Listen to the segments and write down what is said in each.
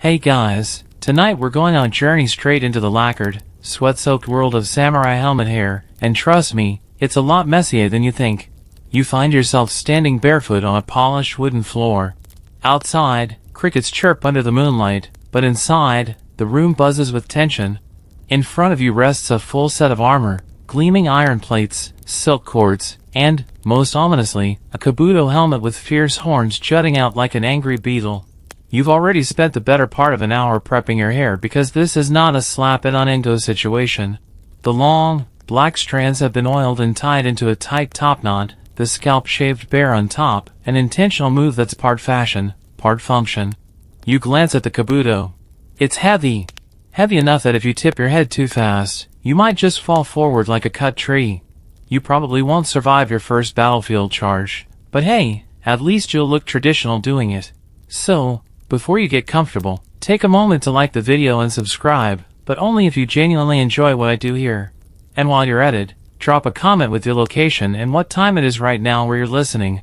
Hey guys, tonight we're going on a journey straight into the lacquered, sweat-soaked world of samurai helmet hair, and trust me, it's a lot messier than you think. You find yourself standing barefoot on a polished wooden floor. Outside, crickets chirp under the moonlight, but inside, the room buzzes with tension. In front of you rests a full set of armor, gleaming iron plates, silk cords, and, most ominously, a kabuto helmet with fierce horns jutting out like an angry beetle. You've already spent the better part of an hour prepping your hair because this is not a slap-it-on-endo situation. The long, black strands have been oiled and tied into a tight top knot, the scalp shaved bare on top, an intentional move that's part fashion, part function. You glance at the kabuto. It's heavy. Heavy enough that if you tip your head too fast, you might just fall forward like a cut tree. You probably won't survive your first battlefield charge, but hey, at least you'll look traditional doing it. So, before you get comfortable, take a moment to like the video and subscribe, but only if you genuinely enjoy what I do here. And while you're at it, drop a comment with your location and what time it is right now where you're listening.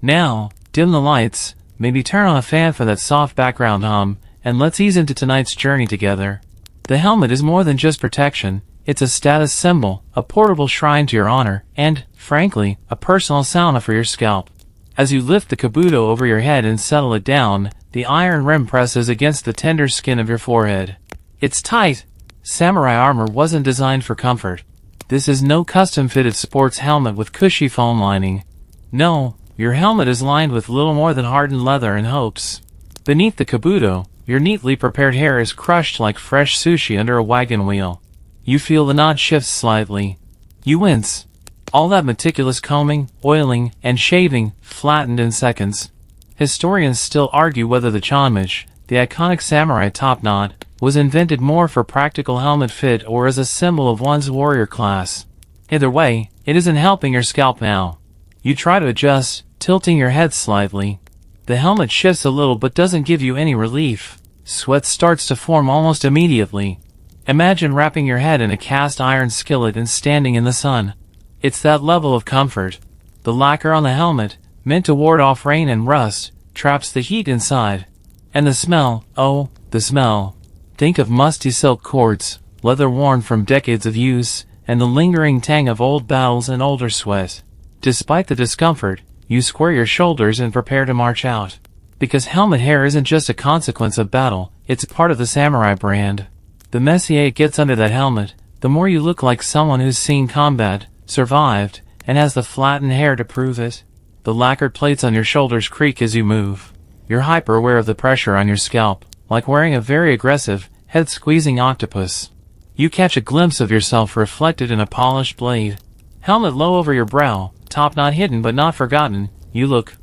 Now, dim the lights, maybe turn on a fan for that soft background hum, and let's ease into tonight's journey together. The helmet is more than just protection, it's a status symbol, a portable shrine to your honor, and, frankly, a personal sauna for your scalp. As you lift the kabuto over your head and settle it down, the iron rim presses against the tender skin of your forehead. It's tight. Samurai armor wasn't designed for comfort. This is no custom-fitted sports helmet with cushy foam lining. No, your helmet is lined with little more than hardened leather and hopes. Beneath the kabuto, your neatly prepared hair is crushed like fresh sushi under a wagon wheel. You feel the knot shift slightly. You wince. All that meticulous combing, oiling, and shaving flattened in seconds. Historians still argue whether the chanmish, the iconic samurai top knot, was invented more for practical helmet fit or as a symbol of one's warrior class. Either way, it isn't helping your scalp now. You try to adjust, tilting your head slightly. The helmet shifts a little but doesn't give you any relief. Sweat starts to form almost immediately. Imagine wrapping your head in a cast iron skillet and standing in the sun. It's that level of comfort. The lacquer on the helmet, meant to ward off rain and rust, traps the heat inside. And the smell, oh, the smell. Think of musty silk cords, leather worn from decades of use, and the lingering tang of old battles and older sweat. Despite the discomfort, you square your shoulders and prepare to march out. Because helmet hair isn't just a consequence of battle, it's part of the samurai brand. The messier it gets under that helmet, the more you look like someone who's seen combat, survived, and has the flattened hair to prove it. The lacquered plates on your shoulders creak as you move. You're hyper-aware of the pressure on your scalp, like wearing a very aggressive, head-squeezing octopus. You catch a glimpse of yourself reflected in a polished blade. Helmet low over your brow, top knot hidden but not forgotten, you look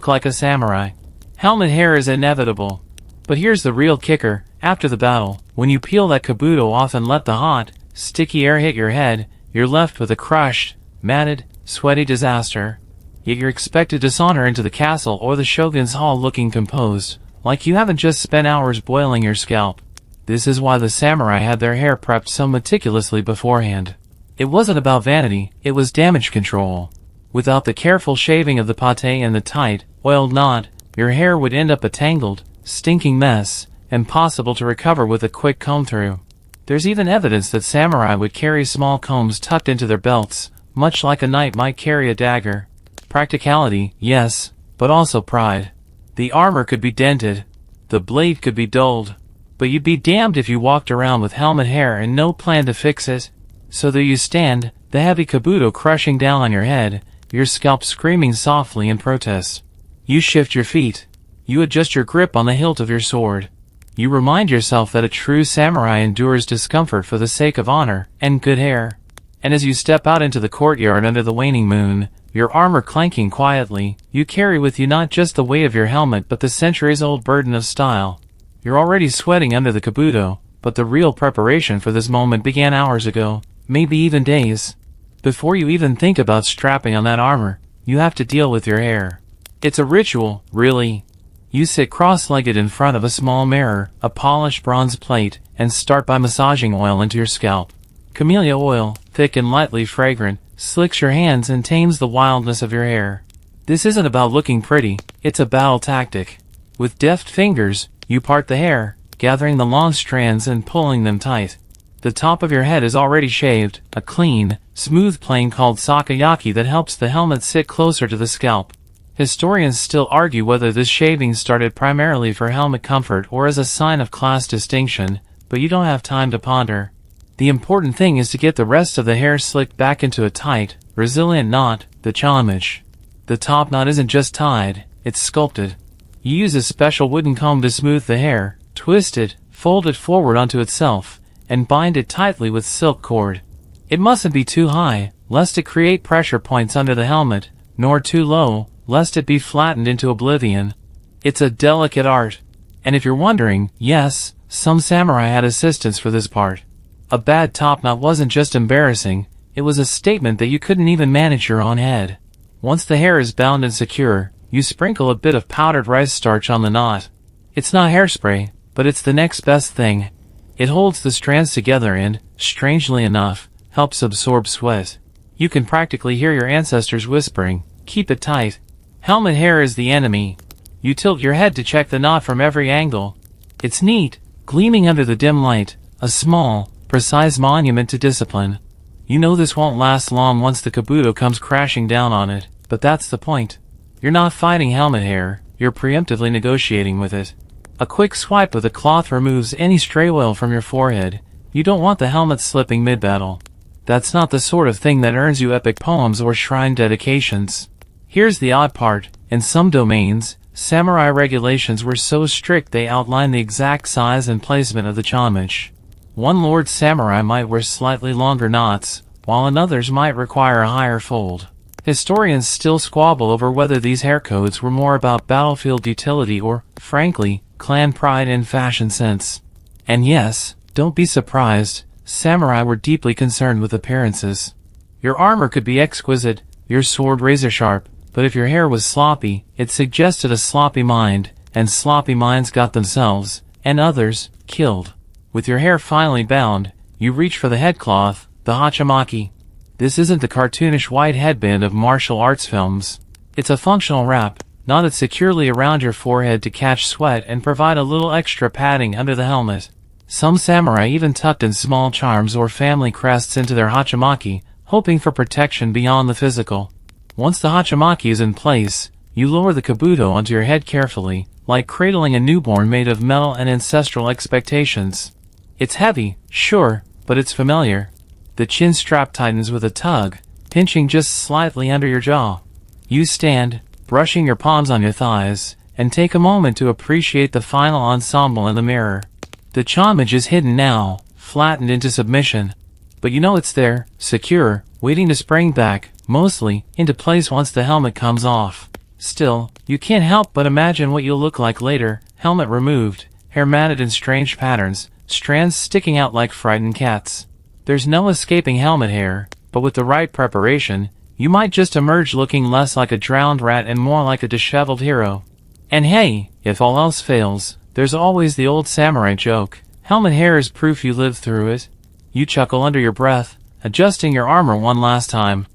like a samurai. Helmet hair is inevitable. But here's the real kicker, after the battle, when you peel that kabuto off and let the hot, sticky air hit your head, you're left with a crushed, matted, sweaty disaster. Yet you're expected to saunter into the castle or the shogun's hall looking composed, like you haven't just spent hours boiling your scalp. This is why the samurai had their hair prepped so meticulously beforehand. It wasn't about vanity, it was damage control. Without the careful shaving of the pate and the tight, oiled knot, your hair would end up a tangled, stinking mess, impossible to recover with a quick comb-through. There's even evidence that samurai would carry small combs tucked into their belts, much like a knight might carry a dagger. Practicality, yes, but also pride. The armor could be dented. The blade could be dulled. But you'd be damned if you walked around with helmet hair and no plan to fix it. So there you stand, the heavy kabuto crushing down on your head, your scalp screaming softly in protest. You shift your feet. You adjust your grip on the hilt of your sword. You remind yourself that a true samurai endures discomfort for the sake of honor and good hair. And as you step out into the courtyard under the waning moon, your armor clanking quietly, you carry with you not just the weight of your helmet but the centuries-old burden of style. You're already sweating under the kabuto, but the real preparation for this moment began hours ago, maybe even days. Before you even think about strapping on that armor, you have to deal with your hair. It's a ritual, really. You sit cross-legged in front of a small mirror, a polished bronze plate, and start by massaging oil into your scalp. Camellia oil, thick and lightly fragrant, slicks your hands and tames the wildness of your hair. This isn't about looking pretty, it's a battle tactic. With deft fingers, You part the hair, gathering the long strands and pulling them tight. The top of your head is already shaved, a clean, smooth plane called sakayaki that helps the helmet sit closer to the scalp. Historians still argue whether this shaving started primarily for helmet comfort or as a sign of class distinction, but you don't have time to ponder. The important thing is to get the rest of the hair slicked back into a tight, resilient knot, the chanmage. The top knot isn't just tied, it's sculpted. You use a special wooden comb to smooth the hair, twist it, fold it forward onto itself, and bind it tightly with silk cord. It mustn't be too high, lest it create pressure points under the helmet, nor too low, lest it be flattened into oblivion. It's a delicate art. And if you're wondering, yes, some samurai had assistance for this part. A bad top knot wasn't just embarrassing, it was a statement that you couldn't even manage your own head. Once the hair is bound and secure, you sprinkle a bit of powdered rice starch on the knot. It's not hairspray, but it's the next best thing. It holds the strands together and, strangely enough, helps absorb sweat. You can practically hear your ancestors whispering, "Keep it tight." Helmet hair is the enemy. You tilt your head to check the knot from every angle. It's neat, gleaming under the dim light, a small, precise monument to discipline. You know this won't last long once the kabuto comes crashing down on it, but that's the point. You're not fighting helmet hair, you're preemptively negotiating with it. A quick swipe of the cloth removes any stray oil from your forehead. You don't want the helmet slipping mid-battle. That's not the sort of thing that earns you epic poems or shrine dedications. Here's the odd part. In some domains, samurai regulations were so strict they outline the exact size and placement of the chanmage. One lord samurai might wear slightly longer knots, while another's might require a higher fold. Historians still squabble over whether these hair codes were more about battlefield utility or, frankly, clan pride and fashion sense. And yes, don't be surprised, samurai were deeply concerned with appearances. Your armor could be exquisite, your sword razor-sharp, but if your hair was sloppy, it suggested a sloppy mind, and sloppy minds got themselves, and others, killed. With your hair finally bound, you reach for the headcloth, the hachimaki. This isn't the cartoonish white headband of martial arts films. It's a functional wrap, knotted securely around your forehead to catch sweat and provide a little extra padding under the helmet. Some samurai even tucked in small charms or family crests into their hachimaki, hoping for protection beyond the physical. Once the hachimaki is in place, you lower the kabuto onto your head carefully, like cradling a newborn made of metal and ancestral expectations. It's heavy, sure, but it's familiar. The chin strap tightens with a tug, pinching just slightly under your jaw. You stand, brushing your palms on your thighs, and take a moment to appreciate the final ensemble in the mirror. The chanmage is hidden now, flattened into submission. But you know it's there, secure, waiting to spring back, mostly, into place once the helmet comes off. Still, you can't help but imagine what you'll look like later, helmet removed, hair matted in strange patterns, strands sticking out like frightened cats. There's no escaping helmet hair, but with the right preparation, you might just emerge looking less like a drowned rat and more like a disheveled hero. And hey, if all else fails, there's always the old samurai joke. Helmet hair is proof you lived through it. You chuckle under your breath, adjusting your armor one last time.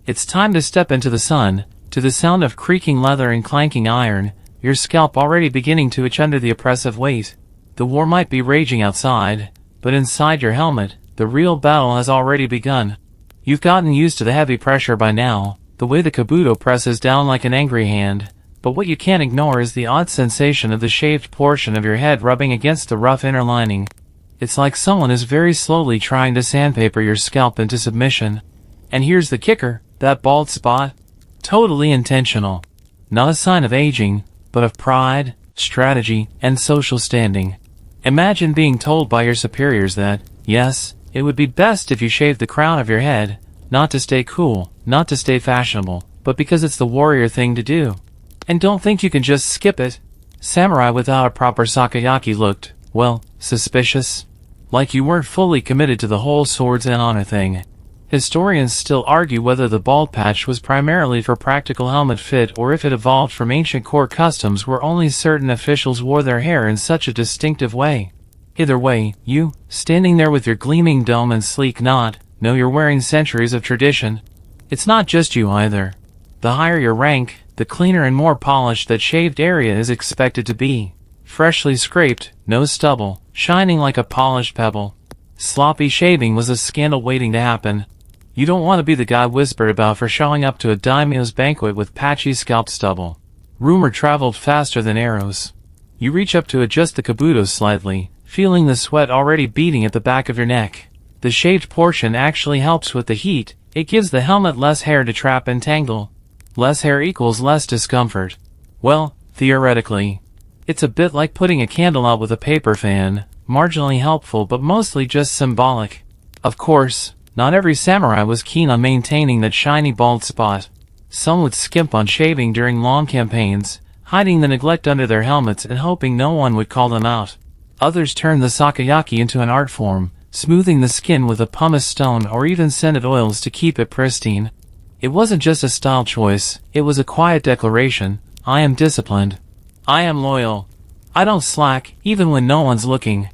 It's time to step into the sun, to the sound of creaking leather and clanking iron, your scalp already beginning to itch under the oppressive weight. The war might be raging outside, but inside your helmet, the real battle has already begun. You've gotten used to the heavy pressure by now, the way the kabuto presses down like an angry hand, but what you can't ignore is the odd sensation of the shaved portion of your head rubbing against the rough inner lining. It's like someone is very slowly trying to sandpaper your scalp into submission. And here's the kicker, that bald spot? Totally intentional. Not a sign of aging, but of pride, strategy, and social standing. Imagine being told by your superiors that, yes, it would be best if you shaved the crown of your head, not to stay cool, not to stay fashionable, but because it's the warrior thing to do. And don't think you can just skip it. Samurai without a proper sakayaki looked, well, suspicious. Like you weren't fully committed to the whole swords and honor thing. Historians still argue whether the bald patch was primarily for practical helmet fit or if it evolved from ancient court customs where only certain officials wore their hair in such a distinctive way. Either way, you, standing there with your gleaming dome and sleek knot, know you're wearing centuries of tradition. It's not just you either. The higher your rank, the cleaner and more polished that shaved area is expected to be. Freshly scraped, no stubble, shining like a polished pebble. Sloppy shaving was a scandal waiting to happen. You don't want to be the guy whispered about for showing up to a daimyo's banquet with patchy scalp stubble. Rumor traveled faster than arrows. You reach up to adjust the kabuto slightly, feeling the sweat already beating at the back of your neck. The shaved portion actually helps with the heat. It gives the helmet less hair to trap and tangle. Less hair equals less discomfort. Well, theoretically. It's a bit like putting a candle out with a paper fan, marginally helpful but mostly just symbolic. Of course, not every samurai was keen on maintaining that shiny bald spot. Some would skimp on shaving during long campaigns, hiding the neglect under their helmets and hoping no one would call them out. Others turned the sakayaki into an art form, smoothing the skin with a pumice stone or even scented oils to keep it pristine. It wasn't just a style choice, it was a quiet declaration: I am disciplined. I am loyal. I don't slack, even when no one's looking.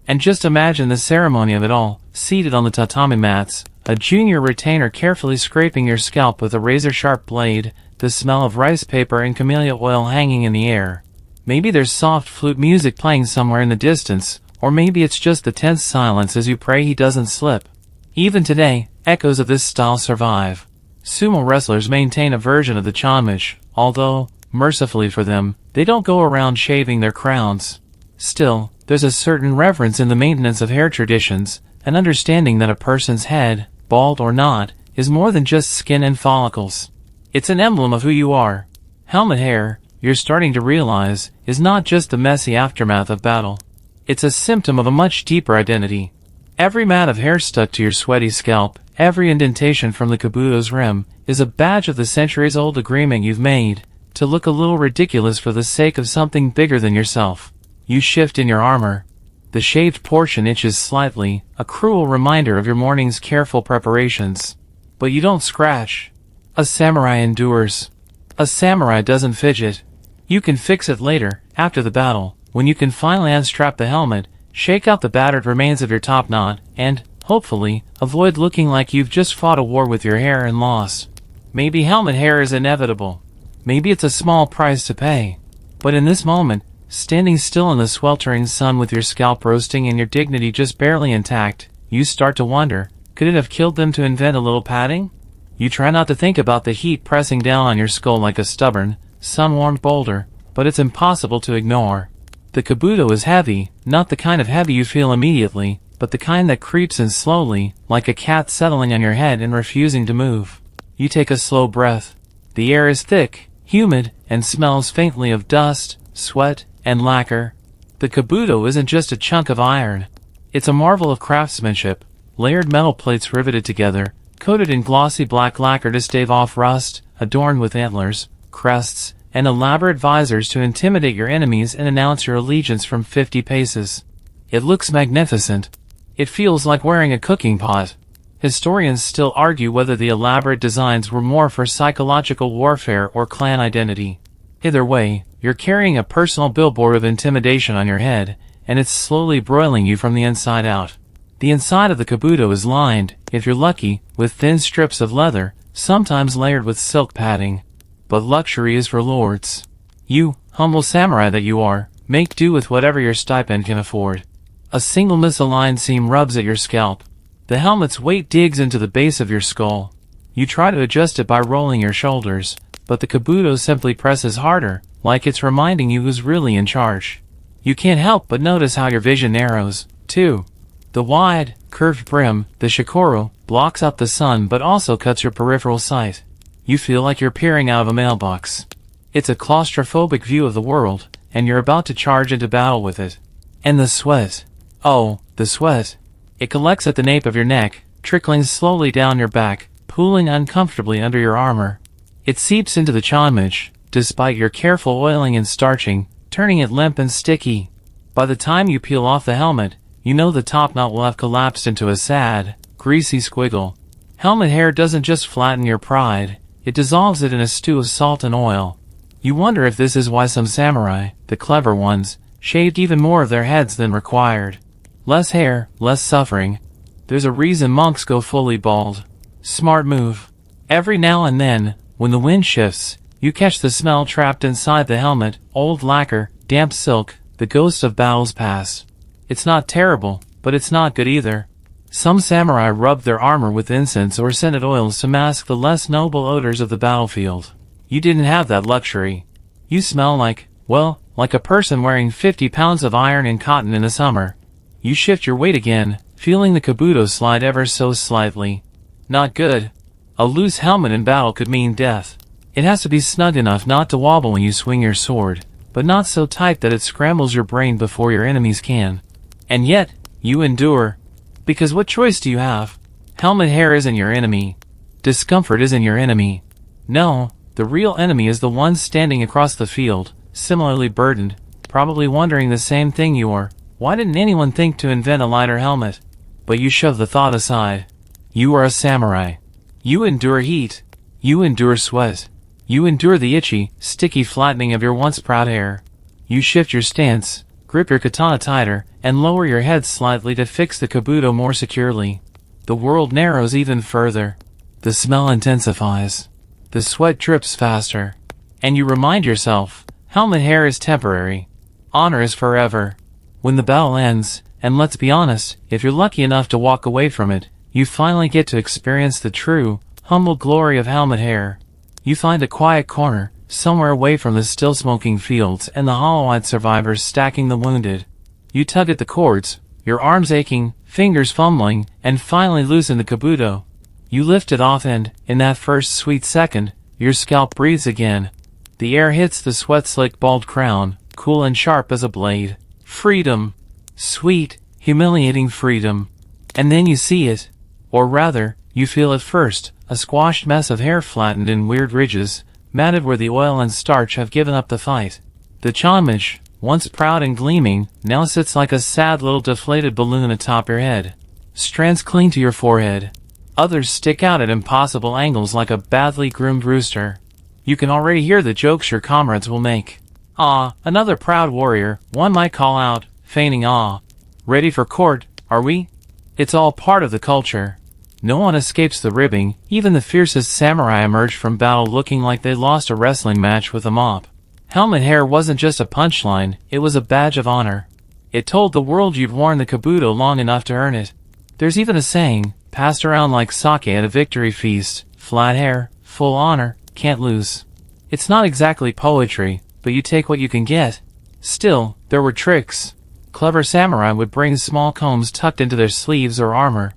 And just imagine the ceremony of it all, seated on the tatami mats, a junior retainer carefully scraping your scalp with a razor-sharp blade, the smell of rice paper and camellia oil hanging in the air. Maybe there's soft flute music playing somewhere in the distance, or maybe it's just the tense silence as you pray he doesn't slip. Even today, echoes of this style survive. Sumo wrestlers maintain a version of the chanmish, although, mercifully for them, they don't go around shaving their crowns. Still, there's a certain reverence in the maintenance of hair traditions, an understanding that a person's head, bald or not, is more than just skin and follicles. It's an emblem of who you are. Helmet hair, you're starting to realize, is not just the messy aftermath of battle. It's a symptom of a much deeper identity. Every mat of hair stuck to your sweaty scalp, every indentation from the kabuto's rim, is a badge of the centuries-old agreement you've made to look a little ridiculous for the sake of something bigger than yourself. You shift in your armor. The shaved portion itches slightly, a cruel reminder of your morning's careful preparations. But you don't scratch. A samurai endures. A samurai doesn't fidget. You can fix it later, after the battle, when you can finally unstrap the helmet, shake out the battered remains of your top knot, and, hopefully, avoid looking like you've just fought a war with your hair and lost. Maybe helmet hair is inevitable. Maybe it's a small price to pay. But in this moment, standing still in the sweltering sun with your scalp roasting and your dignity just barely intact, you start to wonder, could it have killed them to invent a little padding? You try not to think about the heat pressing down on your skull like a stubborn, sun-warmed boulder, but it's impossible to ignore. The kabuto is heavy, not the kind of heavy you feel immediately, but the kind that creeps in slowly, like a cat settling on your head and refusing to move. You take a slow breath. The air is thick, humid, and smells faintly of dust, sweat, and lacquer. The kabuto isn't just a chunk of iron. It's a marvel of craftsmanship, layered metal plates riveted together, coated in glossy black lacquer to stave off rust, adorned with antlers, crests, and elaborate visors to intimidate your enemies and announce your allegiance from 50 paces. It looks magnificent. It feels like wearing a cooking pot. Historians still argue whether the elaborate designs were more for psychological warfare or clan identity. Either way, you're carrying a personal billboard of intimidation on your head, and it's slowly broiling you from the inside out. The inside of the kabuto is lined, if you're lucky, with thin strips of leather, sometimes layered with silk padding. But luxury is for lords. You, humble samurai that you are, make do with whatever your stipend can afford. A single misaligned seam rubs at your scalp. The helmet's weight digs into the base of your skull. You try to adjust it by rolling your shoulders, but the kabuto simply presses harder, like it's reminding you who's really in charge. You can't help but notice how your vision narrows, too. The wide, curved brim, the shikoro, blocks out the sun but also cuts your peripheral sight. You feel like you're peering out of a mailbox. It's a claustrophobic view of the world, and you're about to charge into battle with it. And the sweat. Oh, the sweat. It collects at the nape of your neck, trickling slowly down your back, pooling uncomfortably under your armor. It seeps into the chanmish, despite your careful oiling and starching, turning it limp and sticky. By the time you peel off the helmet, you know the top knot will have collapsed into a sad, greasy squiggle. Helmet hair doesn't just flatten your pride, it dissolves it in a stew of salt and oil. You wonder if this is why some samurai, the clever ones, shaved even more of their heads than required. Less hair, less suffering. There's a reason monks go fully bald. Smart move. Every now and then, when the wind shifts, you catch the smell trapped inside the helmet, old lacquer, damp silk, the ghosts of battles past. It's not terrible, but it's not good either. Some samurai rubbed their armor with incense or scented oils to mask the less noble odors of the battlefield. You didn't have that luxury. You smell like, well, like a person wearing 50 pounds of iron and cotton in the summer. You shift your weight again, feeling the kabuto slide ever so slightly. Not good. A loose helmet in battle could mean death. It has to be snug enough not to wobble when you swing your sword, but not so tight that it scrambles your brain before your enemies can. And yet, you endure. Because what choice do you have? Helmet hair isn't your enemy. Discomfort isn't your enemy. No, the real enemy is the one standing across the field, similarly burdened, probably wondering the same thing you are. Why didn't anyone think to invent a lighter helmet? But you shove the thought aside. You are a samurai. You endure heat. You endure sweat. You endure the itchy, sticky flattening of your once proud hair. You shift your stance, grip your katana tighter, and lower your head slightly to fix the kabuto more securely. The world narrows even further. The smell intensifies. The sweat drips faster. And you remind yourself, helmet hair is temporary. Honor is forever. When the battle ends, and let's be honest, if you're lucky enough to walk away from it, you finally get to experience the true, humble glory of helmet hair. You find a quiet corner, somewhere away from the still smoking fields and the hollow-eyed survivors stacking the wounded. You tug at the cords, your arms aching, fingers fumbling, and finally loosen the kabuto. You lift it off and, in that first sweet second, your scalp breathes again. The air hits the sweat-slicked bald crown, cool and sharp as a blade. Freedom. Sweet, humiliating freedom. And then you see it. Or rather, you feel it first, a squashed mess of hair flattened in weird ridges, matted where the oil and starch have given up the fight. The chonmage, once proud and gleaming, now sits like a sad little deflated balloon atop your head. Strands cling to your forehead. Others stick out at impossible angles like a badly groomed rooster. You can already hear the jokes your comrades will make. Ah, another proud warrior, one might call out, feigning awe. Ready for court, are we? It's all part of the culture. No one escapes the ribbing, even the fiercest samurai emerged from battle looking like they lost a wrestling match with a mop. Helmet hair wasn't just a punchline, it was a badge of honor. It told the world you'd worn the kabuto long enough to earn it. There's even a saying, passed around like sake at a victory feast, flat hair, full honor, can't lose. It's not exactly poetry, but you take what you can get. Still, there were tricks. Clever samurai would bring small combs tucked into their sleeves or armor.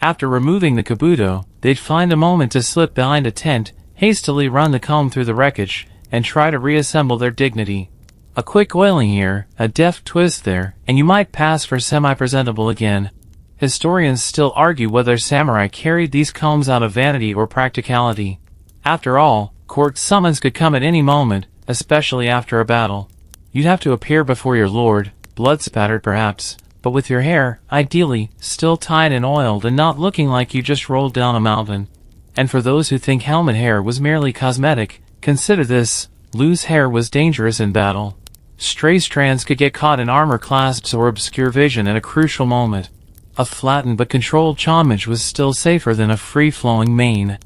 After removing the kabuto, they'd find a moment to slip behind a tent, hastily run the comb through the wreckage, and try to reassemble their dignity. A quick oiling here, a deft twist there, and you might pass for semi-presentable again. Historians still argue whether samurai carried these combs out of vanity or practicality. After all, court summons could come at any moment, especially after a battle. You'd have to appear before your lord, blood-spattered perhaps, but with your hair, ideally, still tied and oiled and not looking like you just rolled down a mountain. And for those who think helmet hair was merely cosmetic, consider this: loose hair was dangerous in battle. Stray strands could get caught in armor clasps or obscure vision at a crucial moment. A flattened but controlled chonmage was still safer than a free-flowing mane.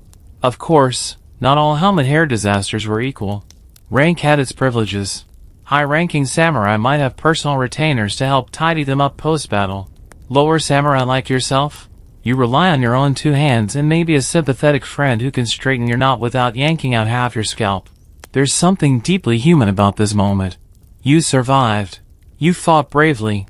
Of course, not all helmet hair disasters were equal. Rank had its privileges. High-ranking samurai might have personal retainers to help tidy them up post-battle. Lower samurai like yourself? You rely on your own two hands and maybe a sympathetic friend who can straighten your knot without yanking out half your scalp. There's something deeply human about this moment. You survived. You fought bravely.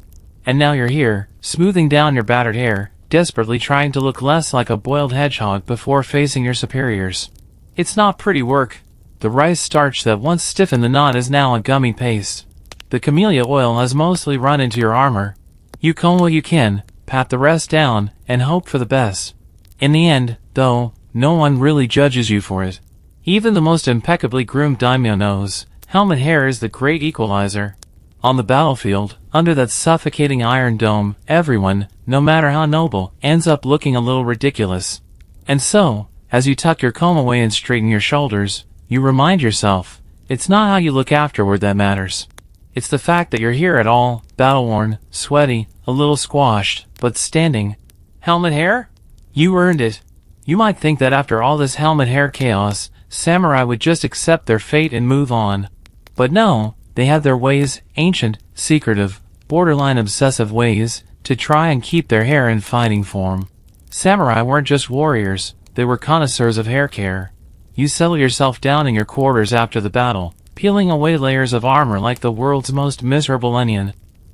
And now you're here, smoothing down your battered hair, desperately trying to look less like a boiled hedgehog before facing your superiors. It's not pretty work. The rice starch that once stiffened the knot is now a gummy paste. The camellia oil has mostly run into your armor. You comb what you can, pat the rest down, and hope for the best. In the end, though, no one really judges you for it. Even the most impeccably groomed daimyo knows, helmet hair is the great equalizer. On the battlefield, under that suffocating iron dome, everyone, no matter how noble, ends up looking a little ridiculous. And so, as you tuck your comb away and straighten your shoulders, you remind yourself, it's not how you look afterward that matters. It's the fact that you're here at all, battle-worn, sweaty, a little squashed, but standing. Helmet hair? You earned it. You might think that after all this helmet hair chaos, samurai would just accept their fate and move on. But no, they had their ways, ancient, secretive, borderline obsessive ways to try and keep their hair in fighting form. Samurai weren't just warriors, they were connoisseurs of hair care. You settle yourself down in your quarters after the battle, peeling away layers of armor like the world's most miserable onion.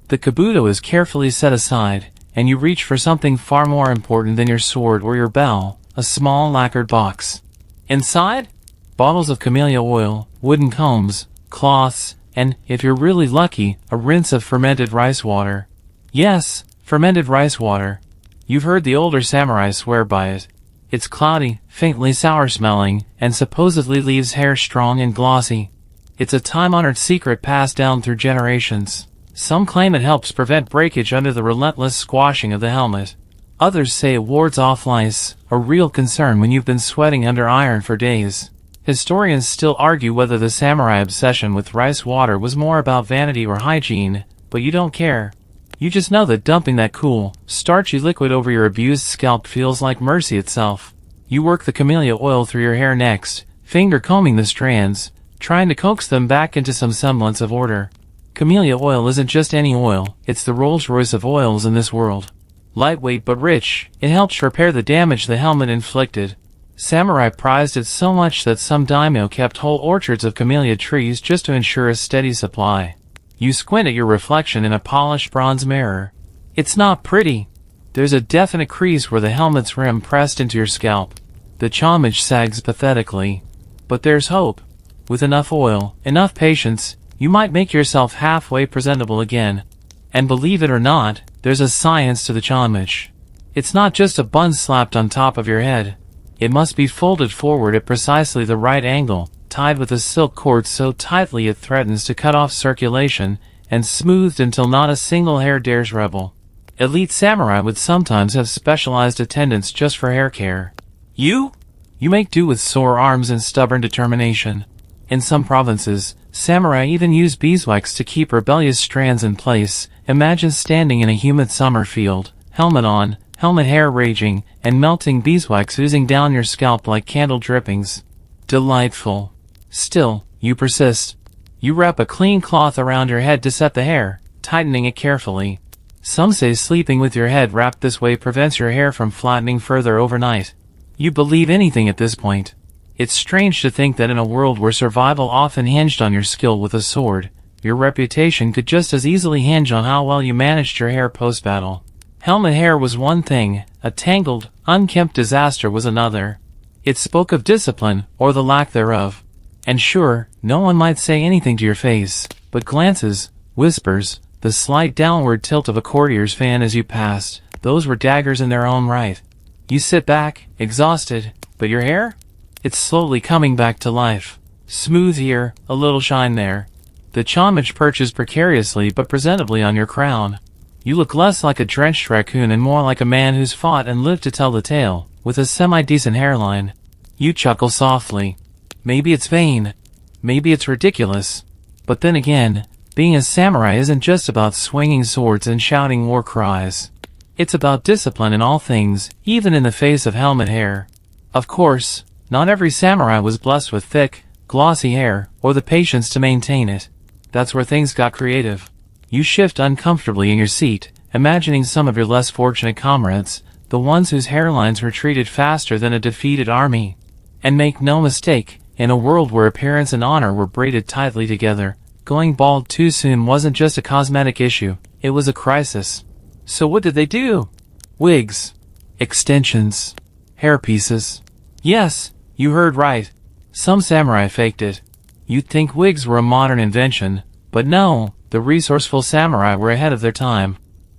The kabuto is carefully set aside, and you reach for something far more important than your sword or your bell, a small lacquered box. Inside? Bottles of camellia oil, wooden combs, cloths, and, if you're really lucky, a rinse of fermented rice water. Yes, fermented rice water. You've heard the older samurai swear by it. It's cloudy, faintly sour-smelling, and supposedly leaves hair strong and glossy. It's a time-honored secret passed down through generations. Some claim it helps prevent breakage under the relentless squashing of the helmet. Others say it wards off lice, a real concern when you've been sweating under iron for days. Historians still argue whether the samurai obsession with rice water was more about vanity or hygiene, but you don't care. You just know that dumping that cool, starchy liquid over your abused scalp feels like mercy itself. You work the camellia oil through your hair next, finger combing the strands, trying to coax them back into some semblance of order. Camellia oil isn't just any oil, it's the Rolls-Royce of oils in this world. Lightweight but rich, it helps repair the damage the helmet inflicted. Samurai prized it so much that some daimyo kept whole orchards of camellia trees just to ensure a steady supply. You squint at your reflection in a polished bronze mirror. It's not pretty. There's a definite crease where the helmet's rim pressed into your scalp. The chomage sags pathetically. But there's hope. With enough oil, enough patience, you might make yourself halfway presentable again. And believe it or not, there's a science to the chomage. It's not just a bun slapped on top of your head. It must be folded forward at precisely the right angle, tied with a silk cord so tightly it threatens to cut off circulation, and smoothed until not a single hair dares rebel. Elite samurai would sometimes have specialized attendants just for hair care. You make do with sore arms and stubborn determination. In some provinces, samurai even use beeswax to keep rebellious strands in place. Imagine standing in a humid summer field, helmet on, helmet hair raging, and melting beeswax oozing down your scalp like candle drippings. Delightful. Still, you persist. You wrap a clean cloth around your head to set the hair, tightening it carefully. Some say sleeping with your head wrapped this way prevents your hair from flattening further overnight. You believe anything at this point. It's strange to think that in a world where survival often hinged on your skill with a sword, your reputation could just as easily hinge on how well you managed your hair post-battle. Helmet hair was one thing, a tangled, unkempt disaster was another. It spoke of discipline, or the lack thereof. And sure, no one might say anything to your face, but glances, whispers, the slight downward tilt of a courtier's fan as you passed, those were daggers in their own right. You sit back, exhausted, but your hair? It's slowly coming back to life. Smooth here, a little shine there. The chomage perches precariously but presentably on your crown. You look less like a drenched raccoon and more like a man who's fought and lived to tell the tale, with a semi-decent hairline. You chuckle softly. Maybe it's vain. Maybe it's ridiculous. But then again, being a samurai isn't just about swinging swords and shouting war cries. It's about discipline in all things, even in the face of helmet hair. Of course, not every samurai was blessed with thick, glossy hair, or the patience to maintain it. That's where things got creative. You shift uncomfortably in your seat, imagining some of your less fortunate comrades, the ones whose hairlines retreated faster than a defeated army. And make no mistake, in a world where appearance and honor were braided tightly together, going bald too soon wasn't just a cosmetic issue, it was a crisis. So what did they do? Wigs. Extensions. Hairpieces. Yes, you heard right. Some samurai faked it. You'd think wigs were a modern invention, but no, the resourceful samurai were ahead of their time.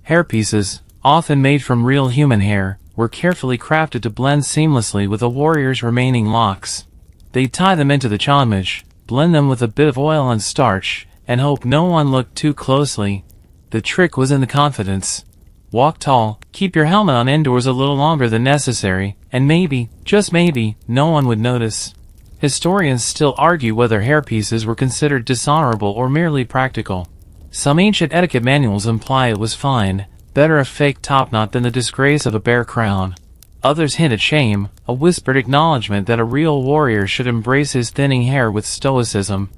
Hairpieces, often made from real human hair, were carefully crafted to blend seamlessly with a warrior's remaining locks. They'd tie them into the chomage, blend them with a bit of oil and starch, and hope no one looked too closely. The trick was in the confidence. Walk tall, keep your helmet on indoors a little longer than necessary, and maybe, just maybe, no one would notice. Historians still argue whether hairpieces were considered dishonorable or merely practical. Some ancient etiquette manuals imply it was fine, better a fake topknot than the disgrace of a bare crown. Others hint at shame, a whispered acknowledgement that a real warrior should embrace his thinning hair with stoicism.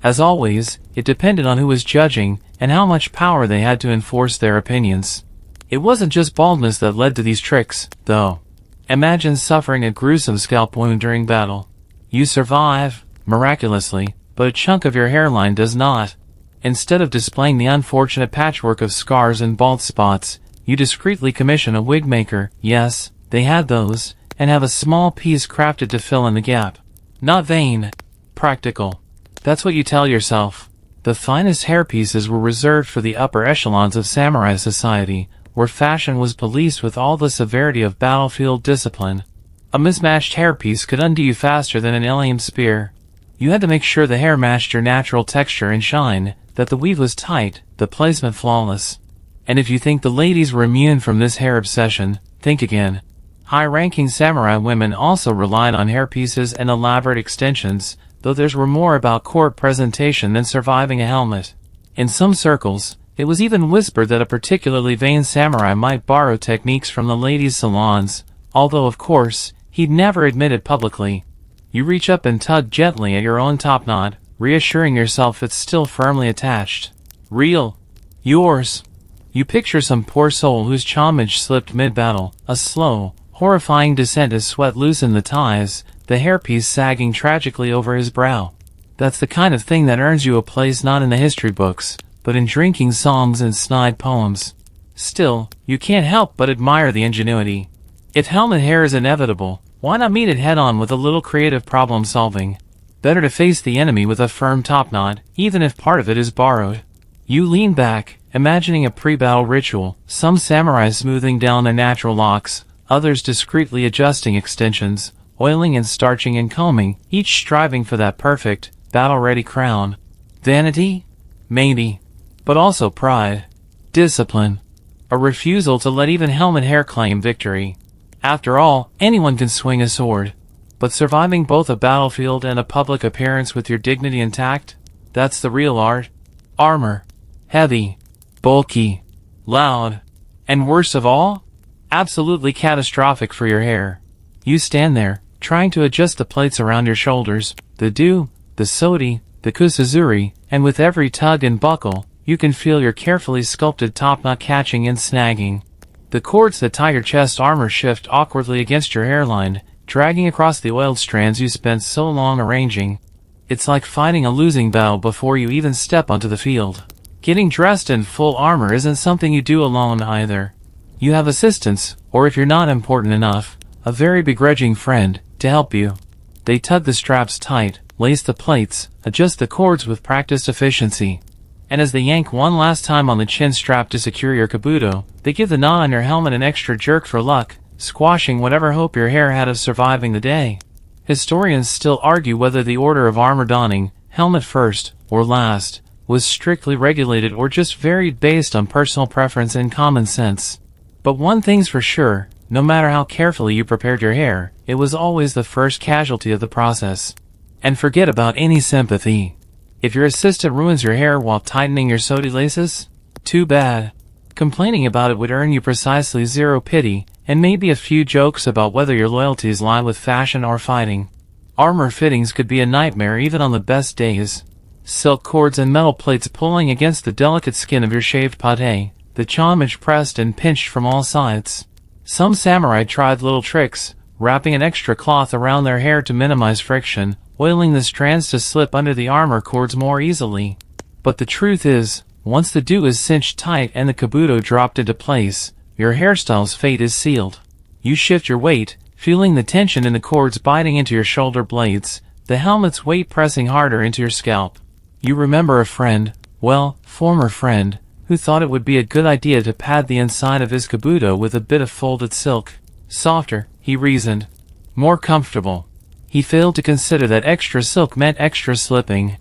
As always, it depended on who was judging and how much power they had to enforce their opinions. It wasn't just baldness that led to these tricks, though. Imagine suffering a gruesome scalp wound during battle. You survive, miraculously, but a chunk of your hairline does not. Instead of displaying the unfortunate patchwork of scars and bald spots, you discreetly commission a wig maker, yes, they had those, and have a small piece crafted to fill in the gap. Not vain. Practical. That's what you tell yourself. The finest hairpieces were reserved for the upper echelons of samurai society, where fashion was policed with all the severity of battlefield discipline. A mismatched hairpiece could undo you faster than an ill-aimed spear. You had to make sure the hair matched your natural texture and shine, that the weave was tight, the placement flawless. And if you think the ladies were immune from this hair obsession, think again. High-ranking samurai women also relied on hairpieces and elaborate extensions, though theirs were more about court presentation than surviving a helmet. In some circles, it was even whispered that a particularly vain samurai might borrow techniques from the ladies' salons, although of course, he'd never admit it publicly. You reach up and tug gently at your own top knot, reassuring yourself it's still firmly attached. Real. Yours. You picture some poor soul whose homage slipped mid-battle, a slow, horrifying descent as sweat loosened the ties, the hairpiece sagging tragically over his brow. That's the kind of thing that earns you a place not in the history books, but in drinking songs and snide poems. Still, you can't help but admire the ingenuity. If helmet hair is inevitable, why not meet it head-on with a little creative problem-solving? Better to face the enemy with a firm top knot, even if part of it is borrowed. You lean back, imagining a pre-battle ritual, some samurai smoothing down their natural locks, others discreetly adjusting extensions, oiling and starching and combing, each striving for that perfect, battle-ready crown. Vanity? Maybe. But also pride. Discipline. A refusal to let even helmet hair claim victory. After all, anyone can swing a sword. But surviving both a battlefield and a public appearance with your dignity intact? That's the real art. Armor. Heavy. Bulky. Loud. And worst of all? Absolutely catastrophic for your hair. You stand there, trying to adjust the plates around your shoulders, the do, the sodi, the kusazuri, and with every tug and buckle, you can feel your carefully sculpted top knot catching and snagging. The cords that tie your chest armor shift awkwardly against your hairline, dragging across the oiled strands you spent so long arranging. It's like fighting a losing battle before you even step onto the field. Getting dressed in full armor isn't something you do alone either. You have assistants, or if you're not important enough, a very begrudging friend, to help you. They tug the straps tight, lace the plates, adjust the cords with practiced efficiency. And as they yank one last time on the chin strap to secure your kabuto, they give the knot on your helmet an extra jerk for luck, squashing whatever hope your hair had of surviving the day. Historians still argue whether the order of armor donning, helmet first, or last, was strictly regulated or just varied based on personal preference and common sense. But one thing's for sure, no matter how carefully you prepared your hair, it was always the first casualty of the process. And forget about any sympathy. If your assistant ruins your hair while tightening your sodi laces, too bad. Complaining about it would earn you precisely zero pity, and maybe a few jokes about whether your loyalties lie with fashion or fighting. Armor fittings could be a nightmare even on the best days. Silk cords and metal plates pulling against the delicate skin of your shaved pate, the homage pressed and pinched from all sides. Some samurai tried little tricks, wrapping an extra cloth around their hair to minimize friction, oiling the strands to slip under the armor cords more easily. But the truth is, once the do is cinched tight and the kabuto dropped into place, your hairstyle's fate is sealed. You shift your weight, feeling the tension in the cords biting into your shoulder blades, the helmet's weight pressing harder into your scalp. You remember a friend, well, former friend, who thought it would be a good idea to pad the inside of his kabuto with a bit of folded silk. Softer, he reasoned. More comfortable. He failed to consider that extra silk meant extra slipping.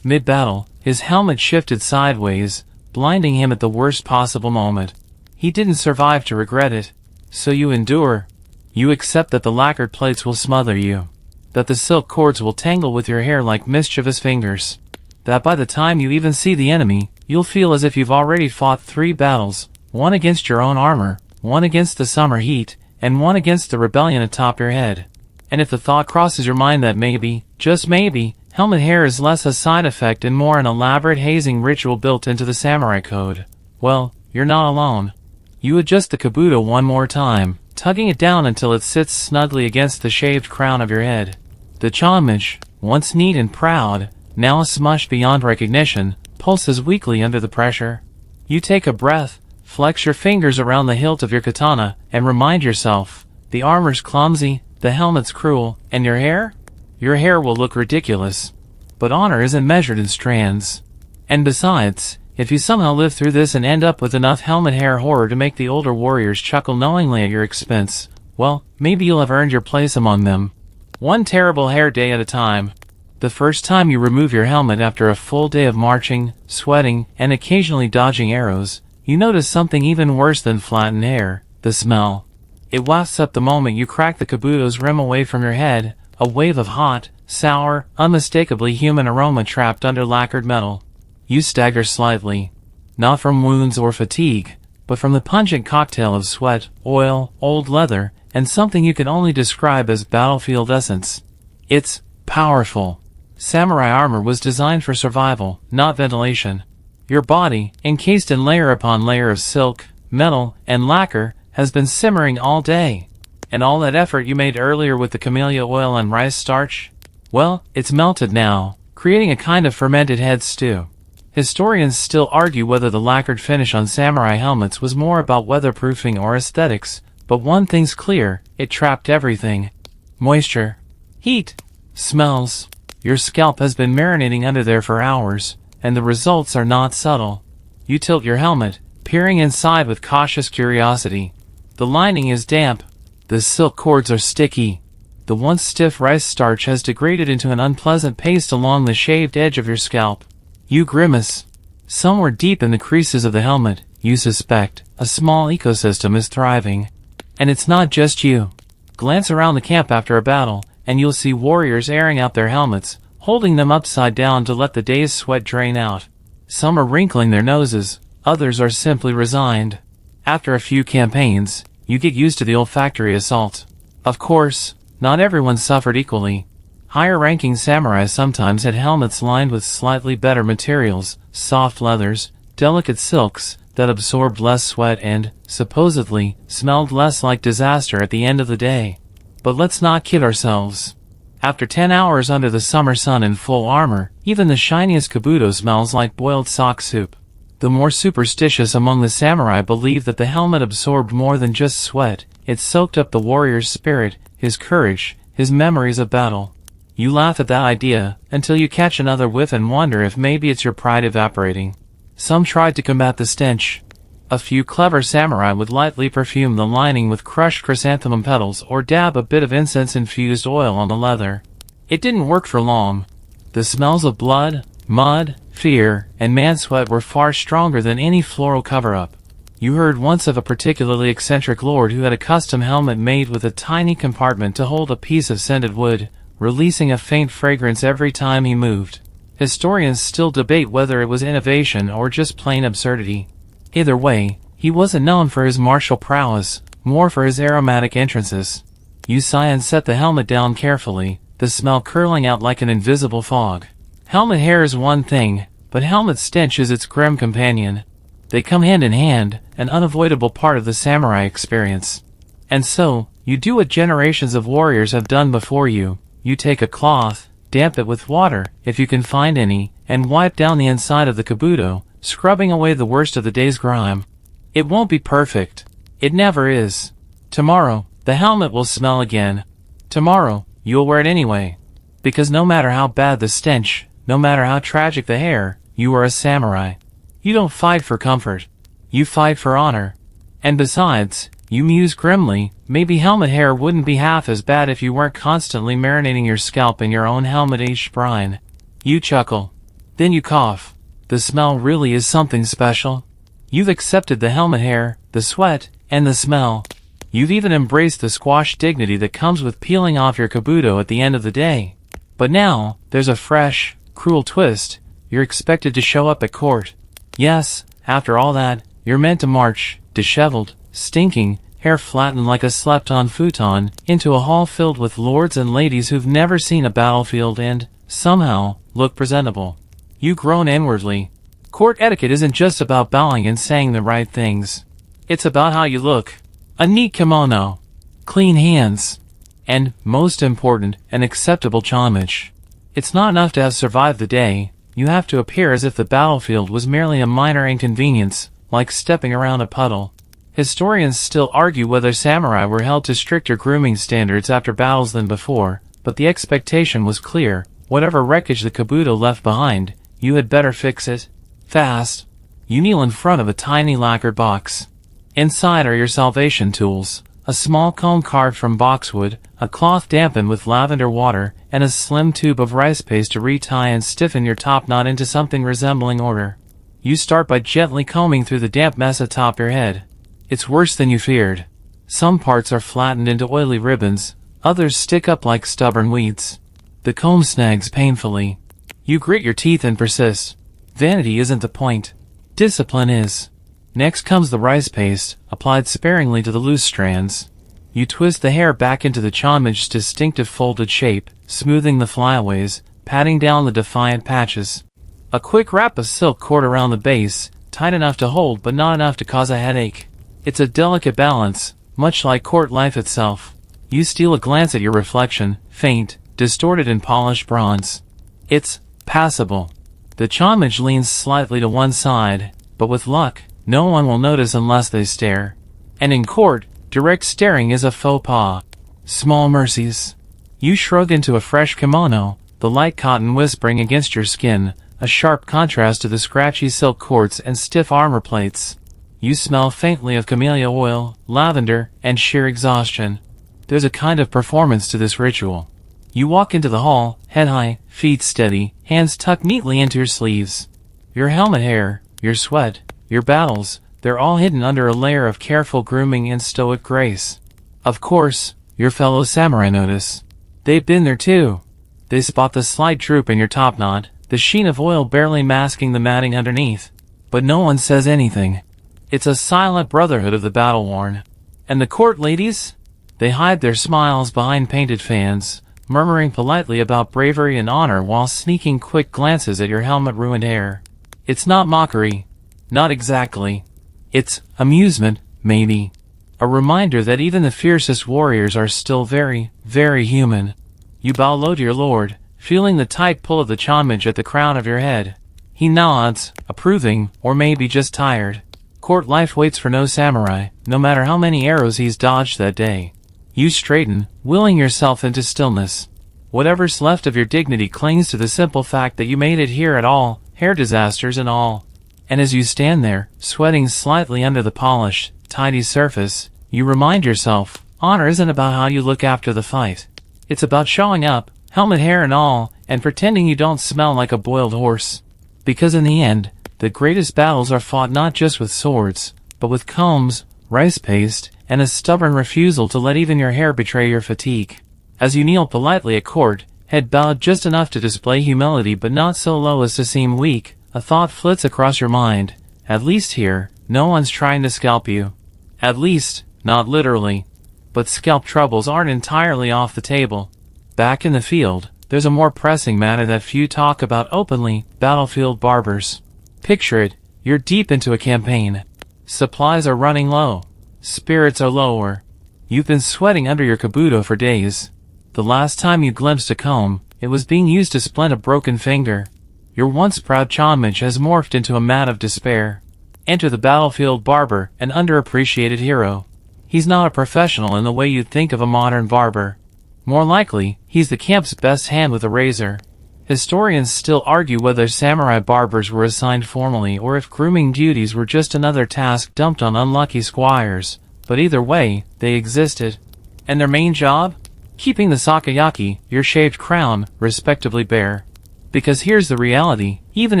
Mid-battle, his helmet shifted sideways, blinding him at the worst possible moment. He didn't survive to regret it. So you endure. You accept that the lacquered plates will smother you. That the silk cords will tangle with your hair like mischievous fingers. That by the time you even see the enemy, you'll feel as if you've already fought 3 battles, one against your own armor, one against the summer heat, and one against the rebellion atop your head. And if the thought crosses your mind that maybe, just maybe, Helmet hair is less a side effect and more an elaborate hazing ritual built into the samurai code. Well, you're not alone. You adjust the kabuto one more time, tugging it down until it sits snugly against the shaved crown of your head. The chanmish, once neat and proud, now smushed beyond recognition, pulses weakly under the pressure. You take a breath, flex your fingers around the hilt of your katana, and remind yourself, the armor's clumsy, the helmet's cruel, and your hair? Your hair will look ridiculous. But honor isn't measured in strands. And besides, if you somehow live through this and end up with enough helmet hair horror to make the older warriors chuckle knowingly at your expense, well, maybe you'll have earned your place among them. One terrible hair day at a time. The first time you remove your helmet after a full day of marching, sweating, and occasionally dodging arrows, you notice something even worse than flattened hair: the smell. It wafts up the moment you crack the kabuto's rim away from your head, a wave of hot, sour, unmistakably human aroma trapped under lacquered metal. You stagger slightly. Not from wounds or fatigue, but from the pungent cocktail of sweat, oil, old leather, and something you can only describe as battlefield essence. It's powerful. Samurai armor was designed for survival, not ventilation. Your body, encased in layer upon layer of silk, metal, and lacquer, has been simmering all day. And all that effort you made earlier with the camellia oil and rice starch? Well, it's melted now, creating a kind of fermented head stew. Historians still argue whether the lacquered finish on samurai helmets was more about weatherproofing or aesthetics, but one thing's clear: it trapped everything. Moisture, heat, smells. Your scalp has been marinating under there for hours, and the results are not subtle. You tilt your helmet, peering inside with cautious curiosity. The lining is damp. The silk cords are sticky. The once stiff rice starch has degraded into an unpleasant paste along the shaved edge of your scalp. You grimace. Somewhere deep in the creases of the helmet, you suspect, a small ecosystem is thriving. And it's not just you. Glance around the camp after a battle, and you'll see warriors airing out their helmets, holding them upside down to let the day's sweat drain out. Some are wrinkling their noses, others are simply resigned. After a few campaigns, you get used to the olfactory assault. Of course, not everyone suffered equally. Higher-ranking samurai sometimes had helmets lined with slightly better materials, soft leathers, delicate silks, that absorbed less sweat and, supposedly, smelled less like disaster at the end of the day. But let's not kid ourselves. After 10 hours under the summer sun in full armor, even the shiniest kabuto smells like boiled sock soup. The more superstitious among the samurai believe that the helmet absorbed more than just sweat. It soaked up the warrior's spirit, his courage, his memories of battle. You laugh at that idea, until you catch another whiff and wonder if maybe it's your pride evaporating. Some tried to combat the stench. A few clever samurai would lightly perfume the lining with crushed chrysanthemum petals or dab a bit of incense-infused oil on the leather. It didn't work for long. The smells of blood, mud, fear, and man-sweat were far stronger than any floral cover-up. You heard once of a particularly eccentric lord who had a custom helmet made with a tiny compartment to hold a piece of scented wood, releasing a faint fragrance every time he moved. Historians still debate whether it was innovation or just plain absurdity. Either way, he wasn't known for his martial prowess, more for his aromatic entrances. You sigh and set the helmet down carefully, the smell curling out like an invisible fog. Helmet hair is one thing, but helmet stench is its grim companion. They come hand in hand, an unavoidable part of the samurai experience. And so, you do what generations of warriors have done before you. You take a cloth, damp it with water, if you can find any, and wipe down the inside of the kabuto, scrubbing away the worst of the day's grime. It won't be perfect. It never is. Tomorrow, the helmet will smell again. Tomorrow, you'll wear it anyway. Because no matter how bad the stench, no matter how tragic the hair, you are a samurai. You don't fight for comfort. You fight for honor. And besides, you muse grimly, maybe helmet hair wouldn't be half as bad if you weren't constantly marinating your scalp in your own helmet-aged brine. You chuckle. Then you cough. The smell really is something special. You've accepted the helmet hair, the sweat, and the smell. You've even embraced the squashed dignity that comes with peeling off your kabuto at the end of the day. But now, there's a fresh, cruel twist. You're expected to show up at court. Yes, after all that, you're meant to march, disheveled, stinking, hair flattened like a slept-on futon, into a hall filled with lords and ladies who've never seen a battlefield and, somehow, look presentable. You groan inwardly. Court etiquette isn't just about bowing and saying the right things. It's about how you look. A neat kimono, clean hands, and, most important, an acceptable homage. It's not enough to have survived the day. You have to appear as if the battlefield was merely a minor inconvenience, like stepping around a puddle. Historians still argue whether samurai were held to stricter grooming standards after battles than before, but the expectation was clear: whatever wreckage the kabuto left behind, you had better fix it fast. You kneel in front of a tiny lacquered box. Inside are your salvation tools: a small comb carved from boxwood, a cloth dampened with lavender water, and a slim tube of rice paste to retie and stiffen your top knot into something resembling order. You start by gently combing through the damp mess atop your head. It's worse than you feared. Some parts are flattened into oily ribbons, others stick up like stubborn weeds. The comb snags painfully. You grit your teeth and persist. Vanity isn't the point. Discipline is. Next comes the rice paste, applied sparingly to the loose strands. You twist the hair back into the chonmage's distinctive folded shape, smoothing the flyaways, patting down the defiant patches. A quick wrap of silk cord around the base, tight enough to hold but not enough to cause a headache. It's a delicate balance, much like court life itself. You steal a glance at your reflection, faint, distorted in polished bronze. It's passable. The chonmage leans slightly to one side, but with luck, no one will notice unless they stare. And in court, direct staring is a faux pas. Small mercies. You shrug into a fresh kimono, the light cotton whispering against your skin, a sharp contrast to the scratchy silk cords and stiff armor plates. You smell faintly of camellia oil, lavender, and sheer exhaustion. There's a kind of performance to this ritual. You walk into the hall, head high, feet steady, hands tucked neatly into your sleeves. Your helmet hair, your sweat, your battles, they're all hidden under a layer of careful grooming and stoic grace. Of course, your fellow samurai notice. They've been there too. They spot the slight droop in your top knot, the sheen of oil barely masking the matting underneath. But no one says anything. It's a silent brotherhood of the battle-worn. And the court ladies? They hide their smiles behind painted fans, murmuring politely about bravery and honor while sneaking quick glances at your helmet-ruined hair. It's not mockery. Not exactly. It's amusement, maybe. A reminder that even the fiercest warriors are still very, very human. You bow low to your lord, feeling the tight pull of the chonmage at the crown of your head. He nods, approving, or maybe just tired. Court life waits for no samurai, no matter how many arrows he's dodged that day. You straighten, willing yourself into stillness. Whatever's left of your dignity clings to the simple fact that you made it here at all, hair disasters and all. And as you stand there, sweating slightly under the polished, tidy surface, you remind yourself, honor isn't about how you look after the fight. It's about showing up, helmet hair and all, and pretending you don't smell like a boiled horse. Because in the end, the greatest battles are fought not just with swords, but with combs, rice paste, and a stubborn refusal to let even your hair betray your fatigue. As you kneel politely at court, head bowed just enough to display humility but not so low as to seem weak, a thought flits across your mind. At least here, no one's trying to scalp you. At least, not literally. But scalp troubles aren't entirely off the table. Back in the field, there's a more pressing matter that few talk about openly: battlefield barbers. Picture it, you're deep into a campaign. Supplies are running low. Spirits are lower. You've been sweating under your kabuto for days. The last time you glimpsed a comb, it was being used to splint a broken finger. Your once proud chonmage has morphed into a mat of despair. Enter the battlefield barber, an underappreciated hero. He's not a professional in the way you'd think of a modern barber. More likely, he's the camp's best hand with a razor. Historians still argue whether samurai barbers were assigned formally or if grooming duties were just another task dumped on unlucky squires, but either way, they existed. And their main job? Keeping the sakayaki, your shaved crown, respectably bare. Because here's the reality: even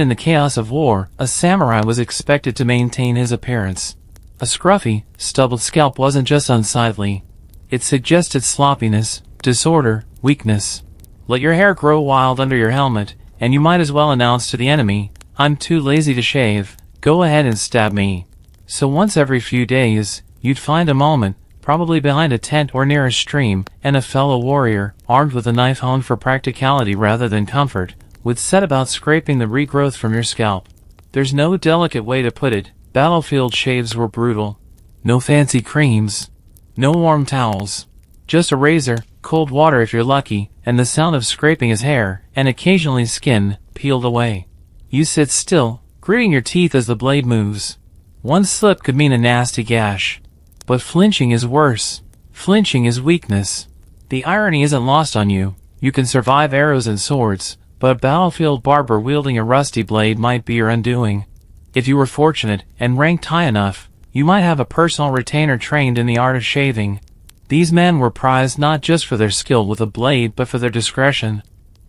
in the chaos of war, a samurai was expected to maintain his appearance. A scruffy, stubbled scalp wasn't just unsightly. It suggested sloppiness, disorder, weakness. Let your hair grow wild under your helmet, and you might as well announce to the enemy, "I'm too lazy to shave, go ahead and stab me." So once every few days, you'd find a moment, probably behind a tent or near a stream, and a fellow warrior, armed with a knife honed for practicality rather than comfort, would set about scraping the regrowth from your scalp. There's no delicate way to put it, battlefield shaves were brutal. No fancy creams. No warm towels. Just a razor, cold water if you're lucky, and the sound of scraping his hair, and occasionally skin, peeled away. You sit still, gritting your teeth as the blade moves. One slip could mean a nasty gash. But flinching is worse. Flinching is weakness. The irony isn't lost on you. You can survive arrows and swords, but a battlefield barber wielding a rusty blade might be your undoing. If you were fortunate, and ranked high enough, you might have a personal retainer trained in the art of shaving. These men were prized not just for their skill with a blade but for their discretion.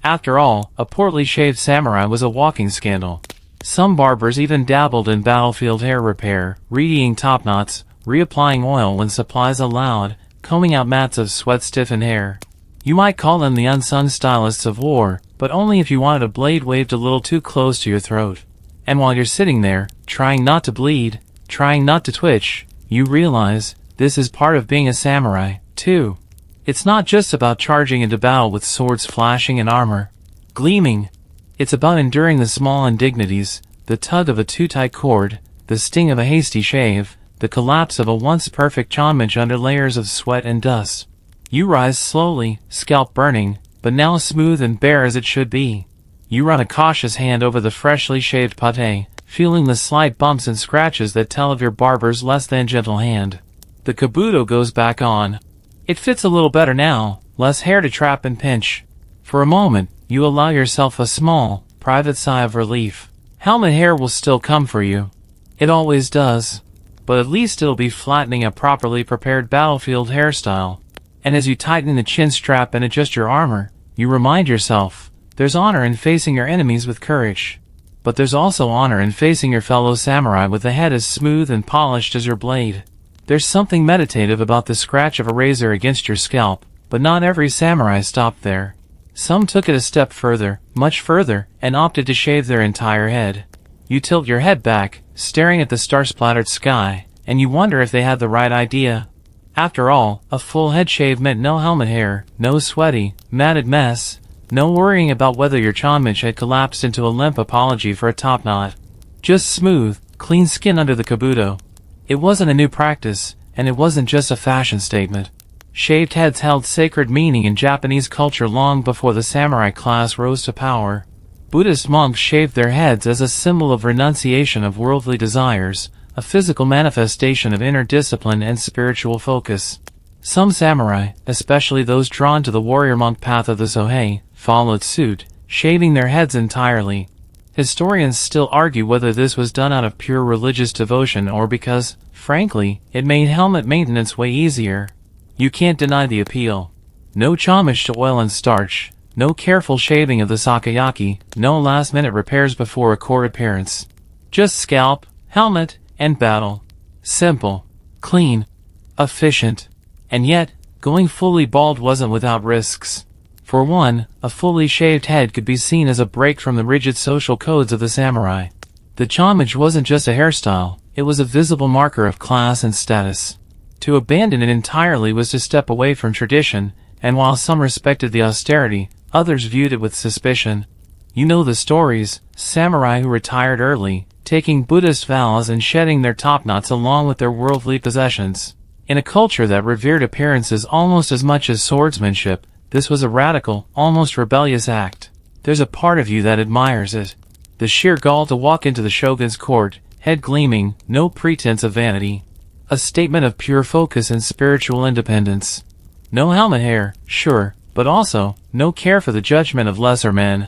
After all, a poorly shaved samurai was a walking scandal. Some barbers even dabbled in battlefield hair repair, readying top knots, reapplying oil when supplies allowed, combing out mats of sweat-stiffened hair. You might call them the unsung stylists of war, but only if you wanted a blade waved a little too close to your throat. And while you're sitting there, trying not to bleed, trying not to twitch, you realize this is part of being a samurai, too. It's not just about charging into battle with swords flashing and armor gleaming. It's about enduring the small indignities, the tug of a too tight cord, the sting of a hasty shave, the collapse of a once perfect chanmage under layers of sweat and dust. You rise slowly, scalp burning, but now smooth and bare as it should be. You run a cautious hand over the freshly shaved pate, feeling the slight bumps and scratches that tell of your barber's less than gentle hand. The kabuto goes back on. It fits a little better now, less hair to trap and pinch. For a moment, you allow yourself a small, private sigh of relief. Helmet hair will still come for you. It always does. But at least it'll be flattening a properly prepared battlefield hairstyle. And as you tighten the chin strap and adjust your armor, you remind yourself, there's honor in facing your enemies with courage. But there's also honor in facing your fellow samurai with a head as smooth and polished as your blade. There's something meditative about the scratch of a razor against your scalp, but not every samurai stopped there. Some took it a step further, much further, and opted to shave their entire head. You tilt your head back, staring at the star-splattered sky, and you wonder if they had the right idea. After all, a full head shave meant no helmet hair, no sweaty, matted mess, no worrying about whether your chanmage had collapsed into a limp apology for a top knot. Just smooth, clean skin under the kabuto. It wasn't a new practice, and it wasn't just a fashion statement. Shaved heads held sacred meaning in Japanese culture long before the samurai class rose to power. Buddhist monks shaved their heads as a symbol of renunciation of worldly desires, a physical manifestation of inner discipline and spiritual focus. Some samurai, especially those drawn to the warrior monk path of the Sohei, followed suit, shaving their heads entirely. Historians still argue whether this was done out of pure religious devotion or because, frankly, it made helmet maintenance way easier. You can't deny the appeal. No chanmage to oil and starch, no careful shaving of the sakayaki, no last-minute repairs before a court appearance. Just scalp, helmet, and battle. Simple, clean, efficient. And yet, going fully bald wasn't without risks. For one, a fully shaved head could be seen as a break from the rigid social codes of the samurai. The chanmage wasn't just a hairstyle, it was a visible marker of class and status. To abandon it entirely was to step away from tradition, and while some respected the austerity, others viewed it with suspicion. You know the stories, samurai who retired early, taking Buddhist vows and shedding their topknots along with their worldly possessions. In a culture that revered appearances almost as much as swordsmanship, this was a radical, almost rebellious act. There's a part of you that admires it. The sheer gall to walk into the shogun's court, head gleaming, no pretense of vanity. A statement of pure focus and spiritual independence. No helmet hair, sure, but also, no care for the judgment of lesser men.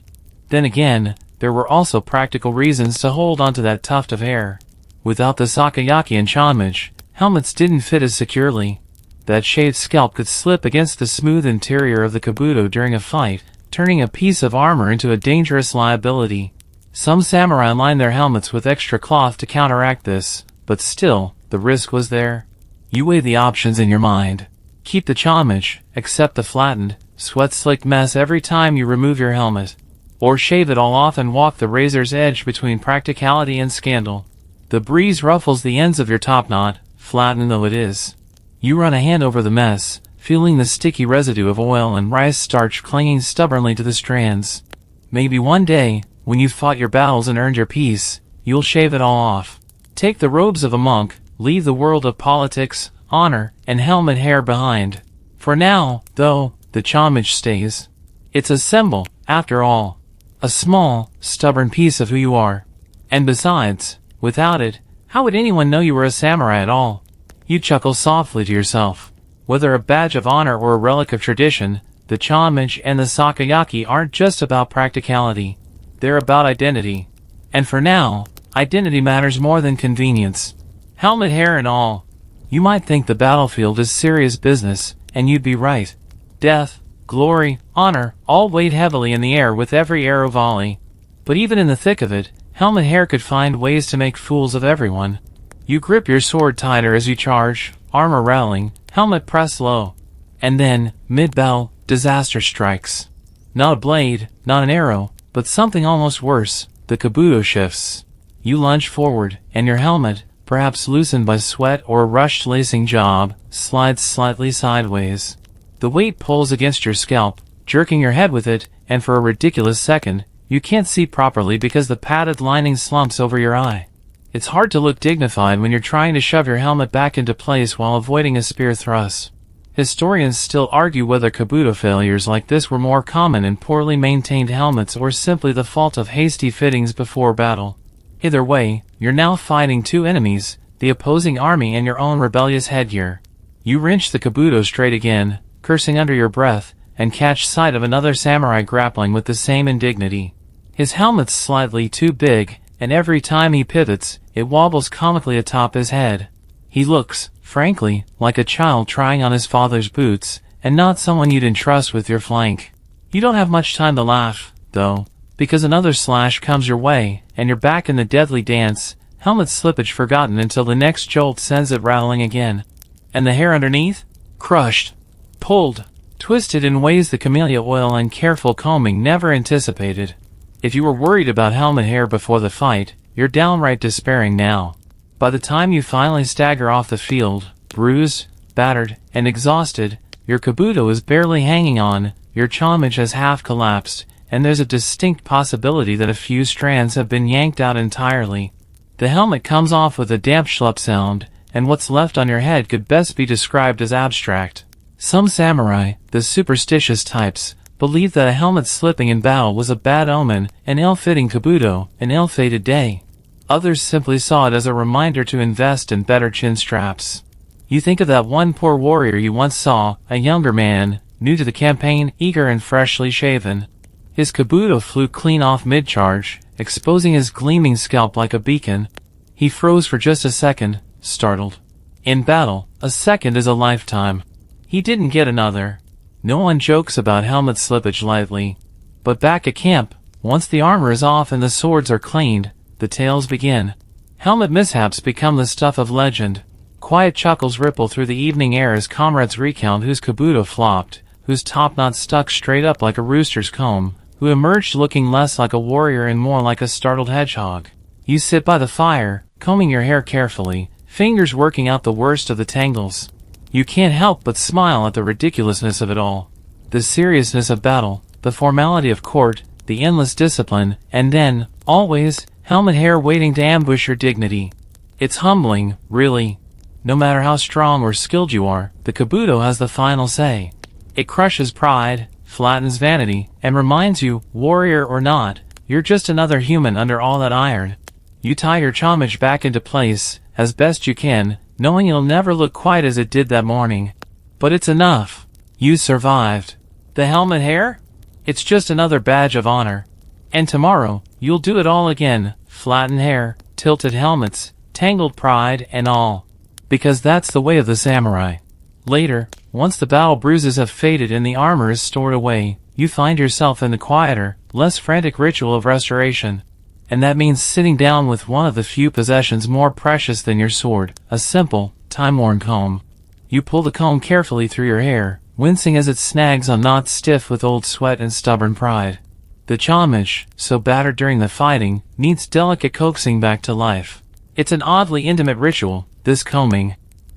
Then again, there were also practical reasons to hold onto that tuft of hair. Without the sakayaki and chanmage, helmets didn't fit as securely. That shaved scalp could slip against the smooth interior of the kabuto during a fight, turning a piece of armor into a dangerous liability. Some samurai lined their helmets with extra cloth to counteract this, but still, the risk was there. You weigh the options in your mind. Keep the chanmage, accept the flattened, sweat-slicked mess every time you remove your helmet. Or shave it all off and walk the razor's edge between practicality and scandal. The breeze ruffles the ends of your topknot, flattened though it is. You run a hand over the mess, feeling the sticky residue of oil and rice starch clinging stubbornly to the strands. Maybe one day, when you've fought your battles and earned your peace, you'll shave it all off. Take the robes of a monk, leave the world of politics, honor, and helmet hair behind. For now, though, the homage stays. It's a symbol, after all. A small, stubborn piece of who you are. And besides, without it, how would anyone know you were a samurai at all? You chuckle softly to yourself. Whether a badge of honor or a relic of tradition, the homage and the sakayaki aren't just about practicality. They're about identity. And for now, identity matters more than convenience. Helmet hair and all. You might think the battlefield is serious business, and you'd be right. Death, glory, honor, all weighed heavily in the air with every arrow volley. But even in the thick of it, helmet hair could find ways to make fools of everyone. You grip your sword tighter as you charge, armor rattling, helmet pressed low. And then, mid-battle, disaster strikes. Not a blade, not an arrow, but something almost worse, the kabuto shifts. You lunge forward, and your helmet, perhaps loosened by sweat or a rushed lacing job, slides slightly sideways. The weight pulls against your scalp, jerking your head with it, and for a ridiculous second, you can't see properly because the padded lining slumps over your eye. It's hard to look dignified when you're trying to shove your helmet back into place while avoiding a spear thrust. Historians still argue whether kabuto failures like this were more common in poorly maintained helmets or simply the fault of hasty fittings before battle. Either way, you're now fighting two enemies, the opposing army and your own rebellious headgear. You wrench the kabuto straight again, cursing under your breath, and catch sight of another samurai grappling with the same indignity. His helmet's slightly too big, and every time he pivots, it wobbles comically atop his head. He looks, frankly, like a child trying on his father's boots, and not someone you'd entrust with your flank. You don't have much time to laugh, though, because another slash comes your way, and you're back in the deadly dance, helmet slippage forgotten until the next jolt sends it rattling again. And the hair underneath? Crushed. Pulled. Twisted in ways the camellia oil and careful combing never anticipated. If you were worried about helmet hair before the fight, you're downright despairing now. By the time you finally stagger off the field, bruised, battered, and exhausted, your kabuto is barely hanging on, your homage has half collapsed, and there's a distinct possibility that a few strands have been yanked out entirely. The helmet comes off with a damp schlup sound, and what's left on your head could best be described as abstract. Some samurai, the superstitious types, believed that a helmet slipping in battle was a bad omen, an ill-fitting kabuto, an ill-fated day. Others simply saw it as a reminder to invest in better chin straps. You think of that one poor warrior you once saw, a younger man, new to the campaign, eager and freshly shaven. His kabuto flew clean off mid-charge, exposing his gleaming scalp like a beacon. He froze for just a second, startled. In battle, a second is a lifetime. He didn't get another. No one jokes about helmet slippage lightly. But back at camp, once the armor is off and the swords are cleaned, the tales begin. Helmet mishaps become the stuff of legend. Quiet chuckles ripple through the evening air as comrades recount whose kabuto flopped, whose topknot stuck straight up like a rooster's comb, who emerged looking less like a warrior and more like a startled hedgehog. You sit by the fire, combing your hair carefully, fingers working out the worst of the tangles. You can't help but smile at the ridiculousness of it all. The seriousness of battle, the formality of court, the endless discipline, and then, always, helmet hair waiting to ambush your dignity. It's humbling, really. No matter how strong or skilled you are, the kabuto has the final say. It crushes pride, flattens vanity, and reminds you, warrior or not, you're just another human under all that iron. You tie your homage back into place, as best you can, knowing it'll never look quite as it did that morning. But it's enough. You survived. The helmet hair? It's just another badge of honor. And tomorrow, you'll do it all again, flattened hair, tilted helmets, tangled pride, and all. Because that's the way of the samurai. Later, once the battle bruises have faded and the armor is stored away, you find yourself in the quieter, less frantic ritual of restoration. And that means sitting down with one of the few possessions more precious than your sword, a simple, time-worn comb. You pull the comb carefully through your hair, wincing as it snags on knots stiff with old sweat and stubborn pride. The homage, so battered during the fighting, needs delicate coaxing back to life. It's an oddly intimate ritual, this combing.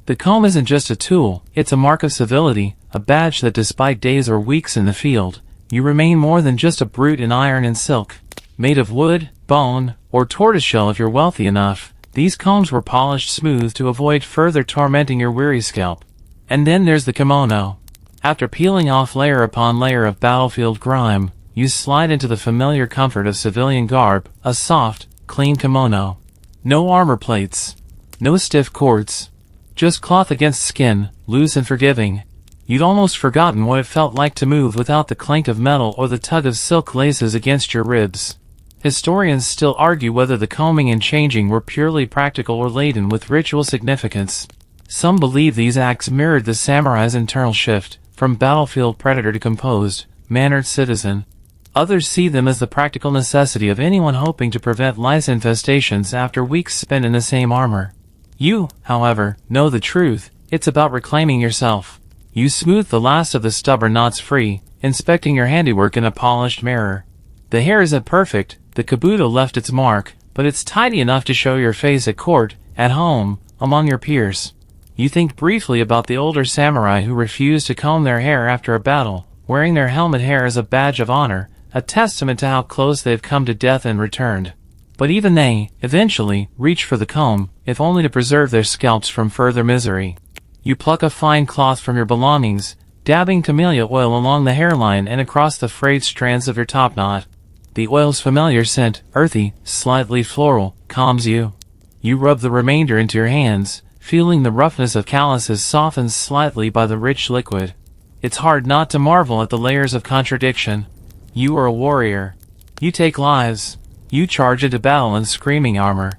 The comb isn't just a tool, it's a mark of civility, a badge that despite days or weeks in the field, you remain more than just a brute in iron and silk. Made of wood, bone, or tortoiseshell if you're wealthy enough, these combs were polished smooth to avoid further tormenting your weary scalp. And then there's the kimono. After peeling off layer upon layer of battlefield grime, you slide into the familiar comfort of civilian garb, a soft, clean kimono. No armor plates. No stiff cords. Just cloth against skin, loose and forgiving. You'd almost forgotten what it felt like to move without the clank of metal or the tug of silk laces against your ribs. Historians still argue whether the combing and changing were purely practical or laden with ritual significance. Some believe these acts mirrored the samurai's internal shift, from battlefield predator to composed, mannered citizen. Others see them as the practical necessity of anyone hoping to prevent lice infestations after weeks spent in the same armor. You, however, know the truth. It's about reclaiming yourself. You smooth the last of the stubborn knots free, inspecting your handiwork in a polished mirror. The hair isn't perfect, the kabuto left its mark, but it's tidy enough to show your face at court, at home, among your peers. You think briefly about the older samurai who refused to comb their hair after a battle, wearing their helmet hair as a badge of honor, a testament to how close they've come to death and returned. But even they, eventually, reach for the comb, if only to preserve their scalps from further misery. You pluck a fine cloth from your belongings, dabbing camellia oil along the hairline and across the frayed strands of your topknot. The oil's familiar scent, earthy, slightly floral, calms you. You rub the remainder into your hands, feeling the roughness of calluses softened slightly by the rich liquid. It's hard not to marvel at the layers of contradiction. You are a warrior. You take lives. You charge into battle in screaming armor.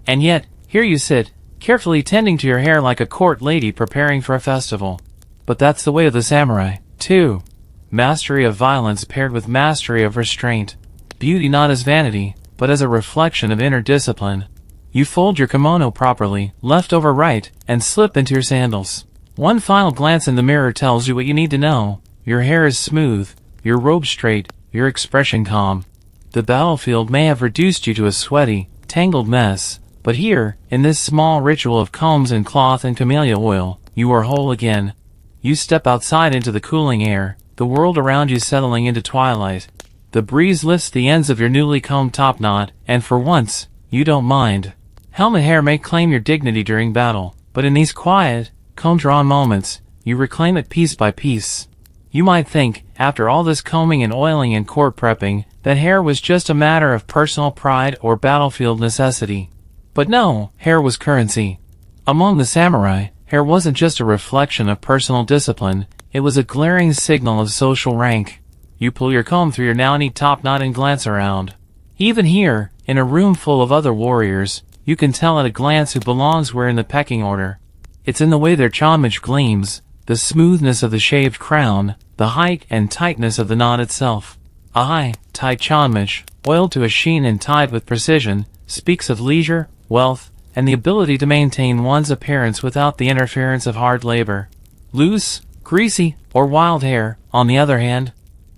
And yet, here you sit, carefully tending to your hair like a court lady preparing for a festival. But that's the way of the samurai, too. Mastery of violence paired with mastery of restraint. Beauty not as vanity, but as a reflection of inner discipline. You fold your kimono properly, left over right, and slip into your sandals. One final glance in the mirror tells you what you need to know. Your hair is smooth, your robe straight, your expression calm. The battlefield may have reduced you to a sweaty, tangled mess, but here, in this small ritual of combs and cloth and camellia oil, you are whole again. You step outside into the cooling air, the world around you settling into twilight. The breeze lifts the ends of your newly combed topknot, and for once, you don't mind. Helmet hair may claim your dignity during battle, but in these quiet, comb-drawn moments, you reclaim it piece by piece. You might think, after all this combing and oiling and court prepping, that hair was just a matter of personal pride or battlefield necessity. But no, hair was currency. Among the samurai, hair wasn't just a reflection of personal discipline, it was a glaring signal of social rank. You pull your comb through your now neat topknot and glance around. Even here, in a room full of other warriors, you can tell at a glance who belongs where in the pecking order. It's in the way their homage gleams, the smoothness of the shaved crown, the height and tightness of the knot itself. A high, tight homage, oiled to a sheen and tied with precision, speaks of leisure, wealth, and the ability to maintain one's appearance without the interference of hard labor. Loose, greasy, or wild hair, on the other hand,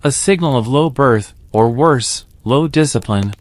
a signal of low birth, or worse, low discipline.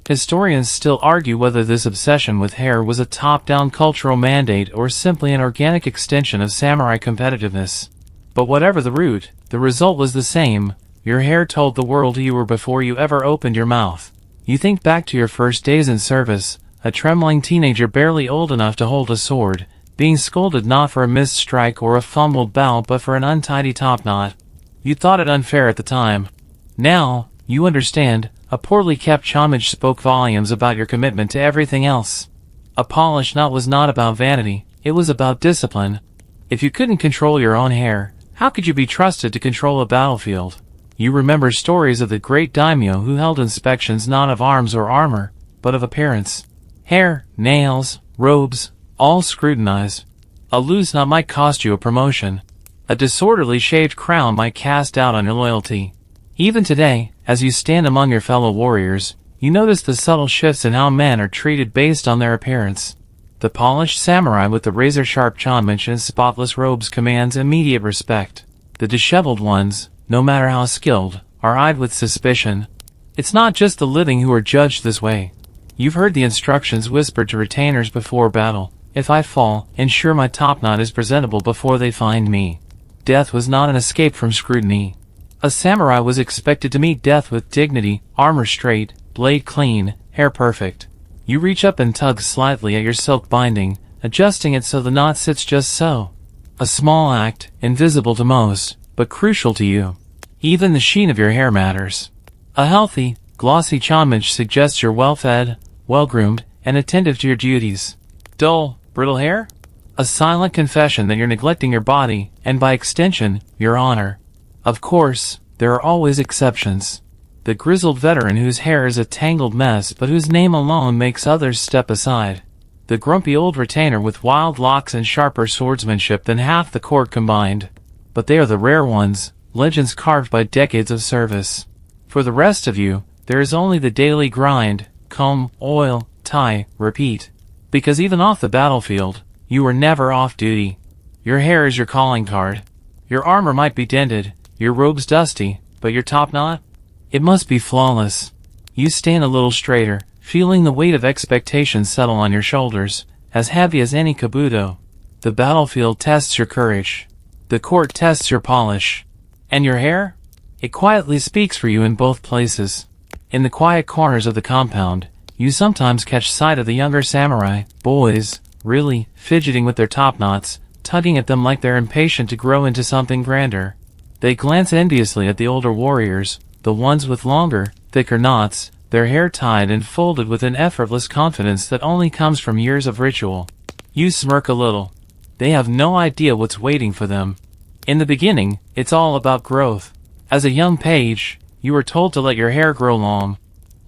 Historians still argue whether this obsession with hair was a top-down cultural mandate or simply an organic extension of samurai competitiveness. But whatever the root, the result was the same. Your hair told the world who you were before you ever opened your mouth. You think back to your first days in service, a trembling teenager barely old enough to hold a sword, being scolded not for a missed strike or a fumbled bow but for an untidy topknot. You thought it unfair at the time. Now, you understand, a poorly kept homage spoke volumes about your commitment to everything else. A polished knot was not about vanity, it was about discipline. If you couldn't control your own hair, how could you be trusted to control a battlefield? You remember stories of the great daimyo who held inspections not of arms or armor, but of appearance. Hair, nails, robes, all scrutinized. A loose knot might cost you a promotion. A disorderly shaved crown might cast doubt on your loyalty. Even today, as you stand among your fellow warriors, you notice the subtle shifts in how men are treated based on their appearance. The polished samurai with the razor-sharp homage and spotless robes commands immediate respect. The disheveled ones, no matter how skilled, are eyed with suspicion. It's not just the living who are judged this way. You've heard the instructions whispered to retainers before battle. If I fall, ensure my topknot is presentable before they find me. Death was not an escape from scrutiny. A samurai was expected to meet death with dignity, armor straight, blade clean, hair perfect. You reach up and tug slightly at your silk binding, adjusting it so the knot sits just so. A small act, invisible to most, but crucial to you. Even the sheen of your hair matters. A healthy, glossy chanmage suggests you're well-fed, well-groomed, and attentive to your duties. Dull, brittle hair? A silent confession that you're neglecting your body, and by extension, your honor. Of course, there are always exceptions. The grizzled veteran whose hair is a tangled mess but whose name alone makes others step aside. The grumpy old retainer with wild locks and sharper swordsmanship than half the court combined. But they are the rare ones, legends carved by decades of service. For the rest of you, there is only the daily grind, comb, oil, tie, repeat. Because even off the battlefield, you are never off duty. Your hair is your calling card. Your armor might be dented, your robes dusty, but your topknot? It must be flawless. You stand a little straighter, feeling the weight of expectation settle on your shoulders, as heavy as any kabuto. The battlefield tests your courage. The court tests your polish. And your hair? It quietly speaks for you in both places. In the quiet corners of the compound, you sometimes catch sight of the younger samurai, boys, really, fidgeting with their topknots, tugging at them like they're impatient to grow into something grander. They glance enviously at the older warriors, the ones with longer, thicker knots, their hair tied and folded with an effortless confidence that only comes from years of ritual. You smirk a little. They have no idea what's waiting for them. In the beginning, it's all about growth. As a young page, you were told to let your hair grow long.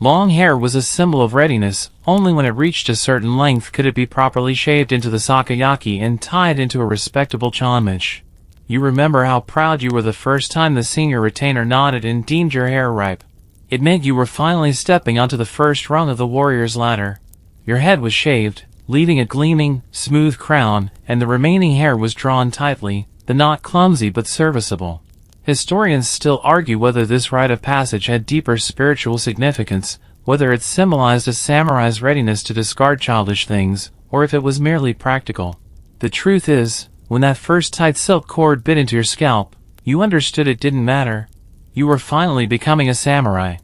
Long hair was a symbol of readiness. Only when it reached a certain length could it be properly shaved into the sakayaki and tied into a respectable chanmage. You remember how proud you were the first time the senior retainer nodded and deemed your hair ripe. It meant you were finally stepping onto the first rung of the warrior's ladder. Your head was shaved, leaving a gleaming, smooth crown, and the remaining hair was drawn tightly, the knot clumsy but serviceable. Historians still argue whether this rite of passage had deeper spiritual significance, whether it symbolized a samurai's readiness to discard childish things, or if it was merely practical. The truth is, when that first tight silk cord bit into your scalp, you understood it didn't matter. You were finally becoming a samurai.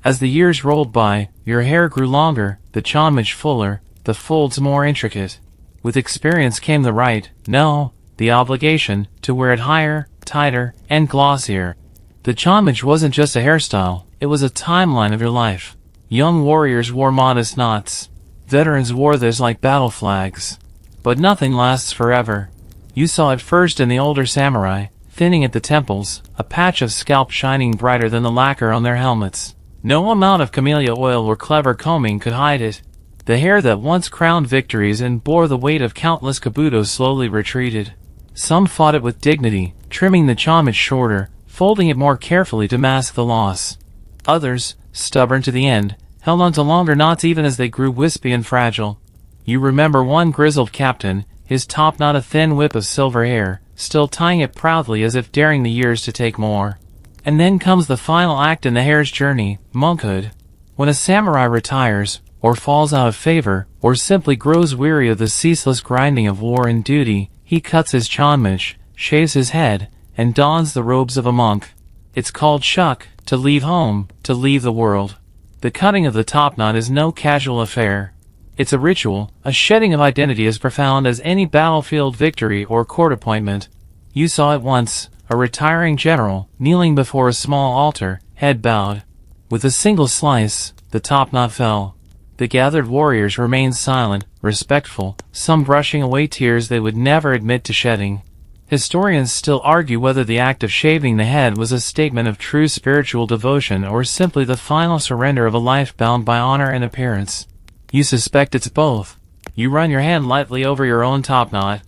As the years rolled by, your hair grew longer, the chanmage fuller, the folds more intricate. With experience came the right, no, the obligation, to wear it higher, tighter, and glossier. The chanmage wasn't just a hairstyle, it was a timeline of your life. Young warriors wore modest knots. Veterans wore theirs like battle flags. But nothing lasts forever. You saw it first in the older samurai, thinning at the temples, a patch of scalp shining brighter than the lacquer on their helmets. No amount of camellia oil or clever combing could hide it. The hair that once crowned victories and bore the weight of countless kabutos slowly retreated. Some fought it with dignity, trimming the chanmage shorter, folding it more carefully to mask the loss. Others, stubborn to the end, held on to longer knots even as they grew wispy and fragile. You remember one grizzled captain, his topknot a thin whip of silver hair, still tying it proudly as if daring the years to take more. And then comes the final act in the hair's journey, monkhood. When a samurai retires, or falls out of favor, or simply grows weary of the ceaseless grinding of war and duty, he cuts his chanmage, shaves his head, and dons the robes of a monk. It's called shuk, to leave home, to leave the world. The cutting of the topknot is no casual affair. It's a ritual, a shedding of identity as profound as any battlefield victory or court appointment. You saw it once, a retiring general, kneeling before a small altar, head bowed. With a single slice, the topknot fell. The gathered warriors remained silent, respectful, some brushing away tears they would never admit to shedding. Historians still argue whether the act of shaving the head was a statement of true spiritual devotion or simply the final surrender of a life bound by honor and appearance. You suspect it's both. You run your hand lightly over your own topknot.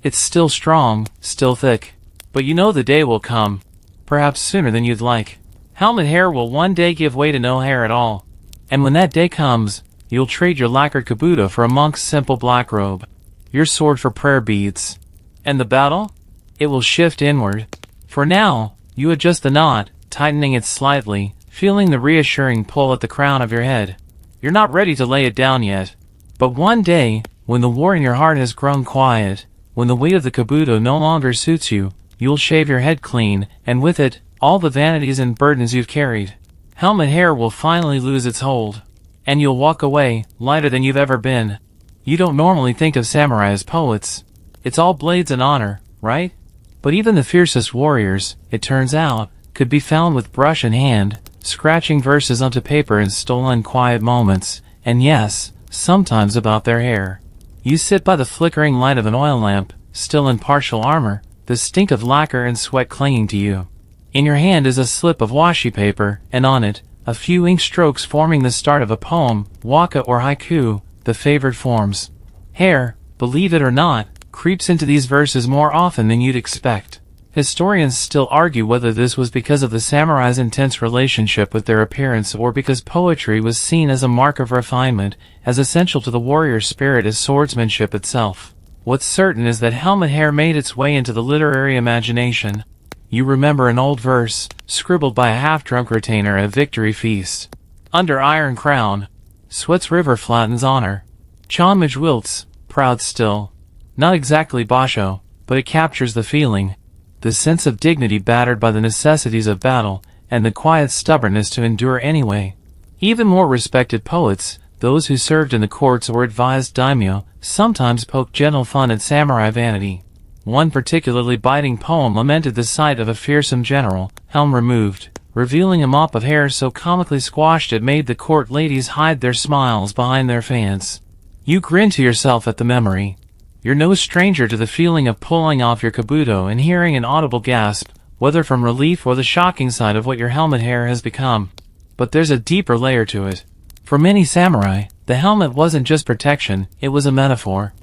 It's still strong, still thick. But you know the day will come. Perhaps sooner than you'd like. Helmet hair will one day give way to no hair at all. And when that day comes, you'll trade your lacquered kabuto for a monk's simple black robe. Your sword for prayer beads. And the battle? It will shift inward. For now, you adjust the knot, tightening it slightly, feeling the reassuring pull at the crown of your head. You're not ready to lay it down yet. But one day, When the war in your heart has grown quiet, when the weight of the kabuto no longer suits you, you'll shave your head clean, and with it, all the vanities and burdens you've carried. Helmet hair will finally lose its hold, and you'll walk away, lighter than you've ever been. You don't normally think of samurai as poets. It's all blades and honor, right? But even the fiercest warriors, it turns out, could be found with brush in hand, scratching verses onto paper in stolen quiet moments, and yes, sometimes about their hair. You sit by the flickering light of an oil lamp, still in partial armor, the stink of lacquer and sweat clinging to you. In your hand is a slip of washi paper, and on it, a few ink strokes forming the start of a poem, waka or haiku, the favored forms. Hair, believe it or not, creeps into these verses more often than you'd expect. Historians still argue whether this was because of the samurai's intense relationship with their appearance or because poetry was seen as a mark of refinement, as essential to the warrior's spirit as swordsmanship itself. What's certain is that helmet hair made its way into the literary imagination. You remember an old verse, scribbled by a half-drunk retainer at a victory feast. Under iron crown, Sweat's river flattens honor. Chanmage wilts, proud still. Not exactly basho, but it captures the feeling. The sense of dignity battered by the necessities of battle, and the quiet stubbornness to endure anyway. Even more respected poets, those who served in the courts or advised daimyo, sometimes poked gentle fun at samurai vanity. One particularly biting poem lamented the sight of a fearsome general, helm removed, revealing a mop of hair so comically squashed it made the court ladies hide their smiles behind their fans. You grin to yourself at the memory. You're no stranger to the feeling of pulling off your kabuto and hearing an audible gasp, whether from relief or the shocking sight of what your helmet hair has become. But there's a deeper layer to it. For many samurai, the helmet wasn't just protection, it was a metaphor.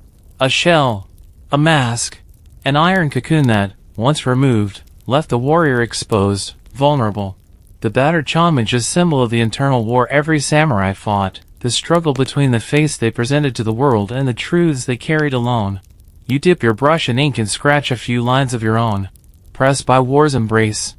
A shell. A mask. An iron cocoon that, once removed, left the warrior exposed, vulnerable. The battered chanmage is symbol of the internal war every samurai fought, the struggle between the face they presented to the world and the truths they carried alone. You dip your brush in ink and scratch a few lines of your own. Pressed by war's embrace.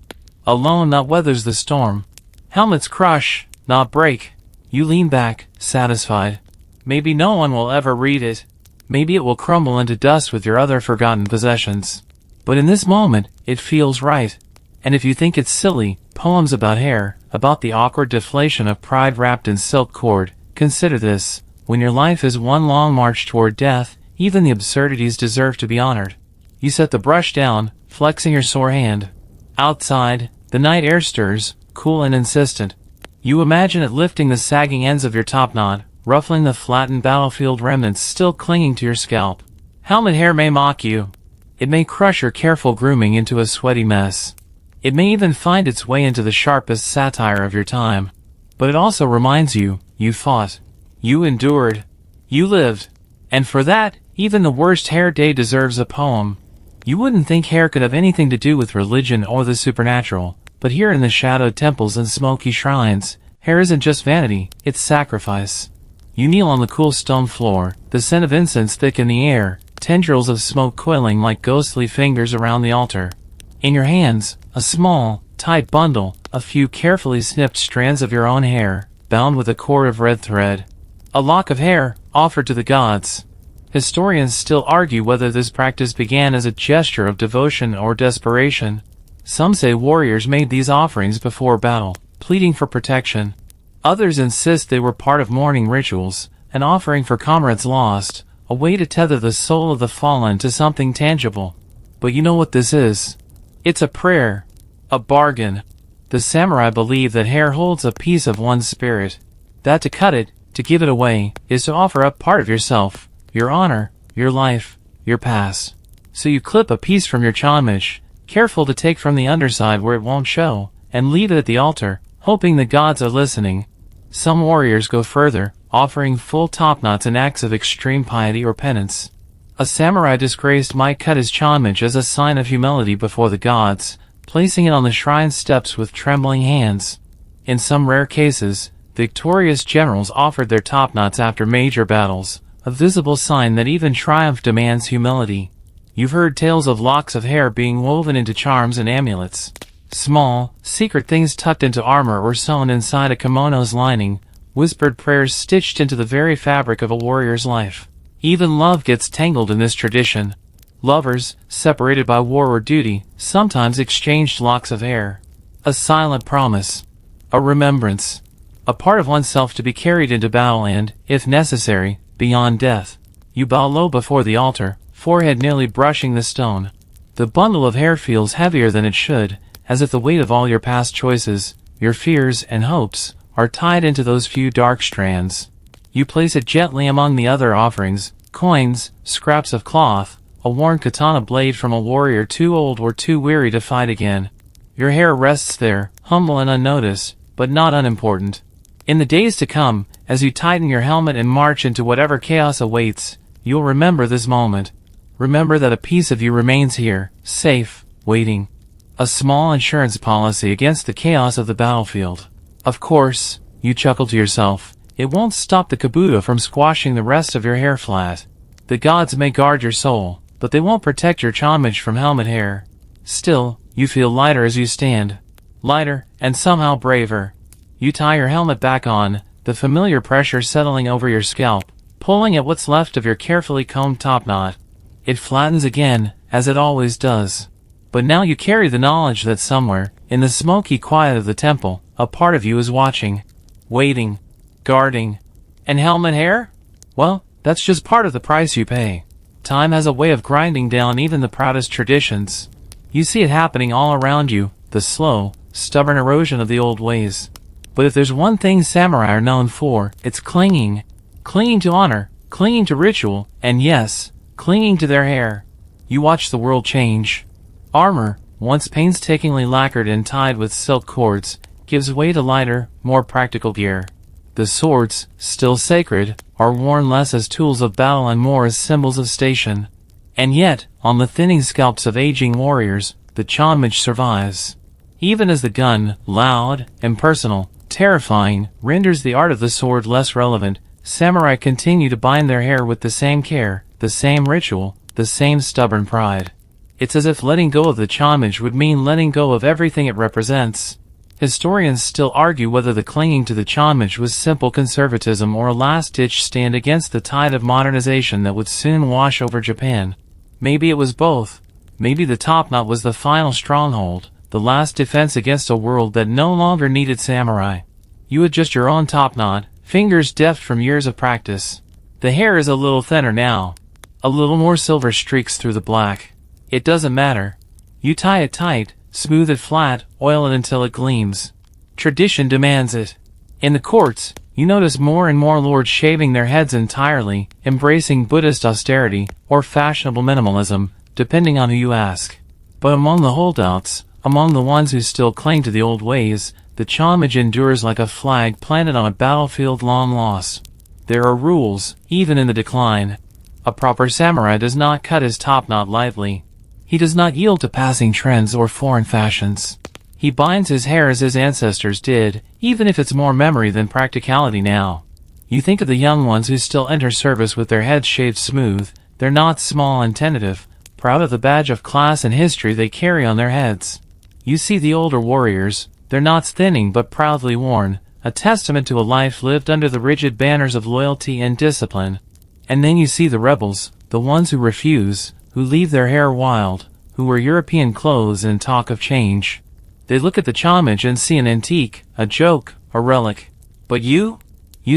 Alone that weathers the storm. Helmets crush, not break. You lean back, satisfied. Maybe no one will ever read it. Maybe it will crumble into dust with your other forgotten possessions. But in this moment, it feels right. And if you think it's silly, poems about hair, about the awkward deflation of pride wrapped in silk cord, consider this. When your life is one long march toward death, even the absurdities deserve to be honored. You set the brush down, flexing your sore hand. Outside, the night air stirs, cool and insistent. You imagine it lifting the sagging ends of your topknot, ruffling the flattened battlefield remnants still clinging to your scalp. Helmet hair may mock you. It may crush your careful grooming into a sweaty mess. It may even find its way into the sharpest satire of your time. But it also reminds you, you fought. You endured. You lived. And for that, even the worst hair day deserves a poem. You wouldn't think hair could have anything to do with religion or the supernatural, but here in the shadowed temples and smoky shrines, hair isn't just vanity, it's sacrifice. You kneel on the cool stone floor, the scent of incense thick in the air, tendrils of smoke coiling like ghostly fingers around the altar. In your hands, a small, tight bundle, a few carefully snipped strands of your own hair, bound with a cord of red thread. A lock of hair, offered to the gods. Historians still argue whether this practice began as a gesture of devotion or desperation. Some say warriors made these offerings before battle, pleading for protection. Others insist they were part of mourning rituals, an offering for comrades lost, a way to tether the soul of the fallen to something tangible. But you know what this is? It's a prayer. A bargain. The samurai believe that hair holds a piece of one's spirit. That to cut it, to give it away, is to offer up part of yourself, your honor, your life, your past. So you clip a piece from your chanmage, careful to take from the underside where it won't show, and leave it at the altar, hoping the gods are listening. Some warriors go further, offering full topknots in acts of extreme piety or penance. A samurai disgraced might cut his chanmage as a sign of humility before the gods, placing it on the shrine steps with trembling hands. In some rare cases, victorious generals offered their topknots after major battles, a visible sign that even triumph demands humility. You've heard tales of locks of hair being woven into charms and amulets. Small, secret things tucked into armor or sewn inside a kimono's lining, whispered prayers stitched into the very fabric of a warrior's life. Even love gets tangled in this tradition. Lovers, separated by war or duty, sometimes exchanged locks of hair. A silent promise. A remembrance. A part of oneself to be carried into battle and, if necessary, beyond death. You bow low before the altar, forehead nearly brushing the stone. The bundle of hair feels heavier than it should, as if the weight of all your past choices, your fears and hopes, are tied into those few dark strands. You place it gently among the other offerings, coins, scraps of cloth, a worn katana blade from a warrior too old or too weary to fight again. Your hair rests there, humble and unnoticed, but not unimportant. In the days to come, as you tighten your helmet and march into whatever chaos awaits, you'll remember this moment. Remember that a piece of you remains here, safe, waiting. A small insurance policy against the chaos of the battlefield. Of course, you chuckle to yourself, it won't stop the kabuto from squashing the rest of your hair flat. The gods may guard your soul, but they won't protect your homage from helmet hair. Still, you feel lighter as you stand. Lighter, and somehow braver. You tie your helmet back on, the familiar pressure settling over your scalp, pulling at what's left of your carefully combed topknot. It flattens again, as it always does. But now you carry the knowledge that somewhere, in the smoky quiet of the temple, a part of you is watching, waiting, guarding. And helmet hair? Well, that's just part of the price you pay. Time has a way of grinding down even the proudest traditions. You see it happening all around you, the slow, stubborn erosion of the old ways. But if there's one thing samurai are known for, it's clinging. Clinging to honor, clinging to ritual, and yes, clinging to their hair. You watch the world change. Armor, once painstakingly lacquered and tied with silk cords, gives way to lighter, more practical gear. The swords, still sacred, are worn less as tools of battle and more as symbols of station. And yet, on the thinning scalps of aging warriors, the homage survives. Even as the gun, loud, impersonal, terrifying, renders the art of the sword less relevant, samurai continue to bind their hair with the same care, the same ritual, the same stubborn pride. It's as if letting go of the homage would mean letting go of everything it represents. Historians still argue whether the clinging to the homage was simple conservatism or a last-ditch stand against the tide of modernization that would soon wash over Japan. Maybe it was both. Maybe the topknot was the final stronghold, the last defense against a world that no longer needed samurai. You adjust your own topknot, fingers deft from years of practice. The hair is a little thinner now. A little more silver streaks through the black. It doesn't matter. You tie it tight, smooth it flat, oil it until it gleams. Tradition demands it. In the courts, you notice more and more lords shaving their heads entirely, embracing Buddhist austerity, or fashionable minimalism, depending on who you ask. But among the holdouts, among the ones who still cling to the old ways, the homage endures like a flag planted on a battlefield long lost. There are rules, even in the decline. A proper samurai does not cut his topknot lightly. He does not yield to passing trends or foreign fashions. He binds his hair as his ancestors did, even if it's more memory than practicality now. You think of the young ones who still enter service with their heads shaved smooth. They're not small and tentative, proud of the badge of class and history they carry on their heads. You see the older warriors, their knots thinning but proudly worn, a testament to a life lived under the rigid banners of loyalty and discipline. And then you see the rebels, the ones who refuse, who leave their hair wild, who wear European clothes and talk of change. They look at the homage and see an antique, a joke, a relic. But you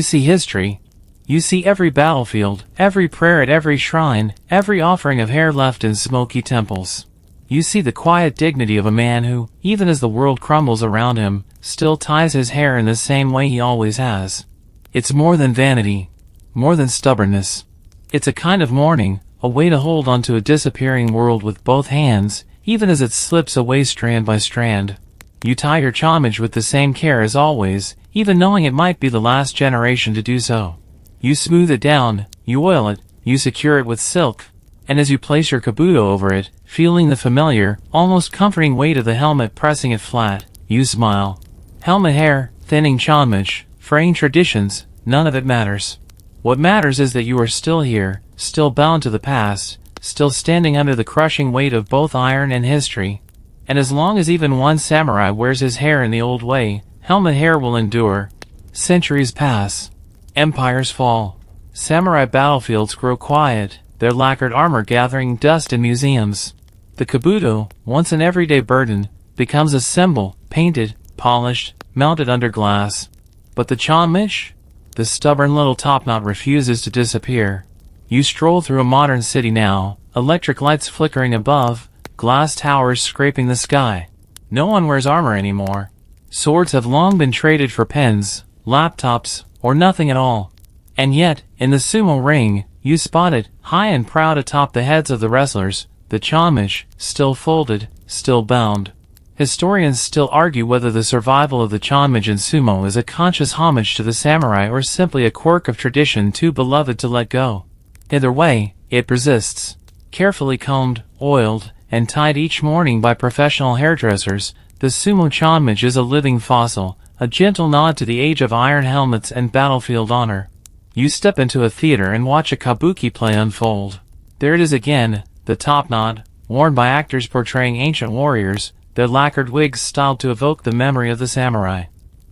see history. You see every battlefield, every prayer at every shrine, every offering of hair left in smoky temples. You see the quiet dignity of a man who, even as the world crumbles around him, still ties his hair in the same way he always has. It's more than vanity, more than stubbornness. It's a kind of mourning, a way to hold onto a disappearing world with both hands, even as it slips away strand by strand. You tie your homage with the same care as always, even knowing it might be the last generation to do so. You smooth it down, you oil it, you secure it with silk, and as you place your kabuto over it, feeling the familiar, almost comforting weight of the helmet pressing it flat, you smile. Helmet hair, thinning homage, fraying traditions, none of it matters. What matters is that you are still here, still bound to the past, still standing under the crushing weight of both iron and history. And as long as even one samurai wears his hair in the old way, helmet hair will endure. Centuries pass. Empires fall. Samurai battlefields grow quiet, their lacquered armor gathering dust in museums. The kabuto, once an everyday burden, becomes a symbol, painted, polished, mounted under glass. But the chanmish? The stubborn little topknot refuses to disappear. You stroll through a modern city now, electric lights flickering above, glass towers scraping the sky. No one wears armor anymore. Swords have long been traded for pens, laptops, or nothing at all. And yet, in the sumo ring, you spot it, high and proud atop the heads of the wrestlers, the chanmish, still folded, still bound. Historians still argue whether the survival of the chanmish in sumo is a conscious homage to the samurai or simply a quirk of tradition too beloved to let go. Either way, it persists. Carefully combed, oiled, and tied each morning by professional hairdressers, the sumo chanmish is a living fossil, a gentle nod to the age of iron helmets and battlefield honor. You step into a theater and watch a kabuki play unfold. There it is again, the topknot, worn by actors portraying ancient warriors, their lacquered wigs styled to evoke the memory of the samurai.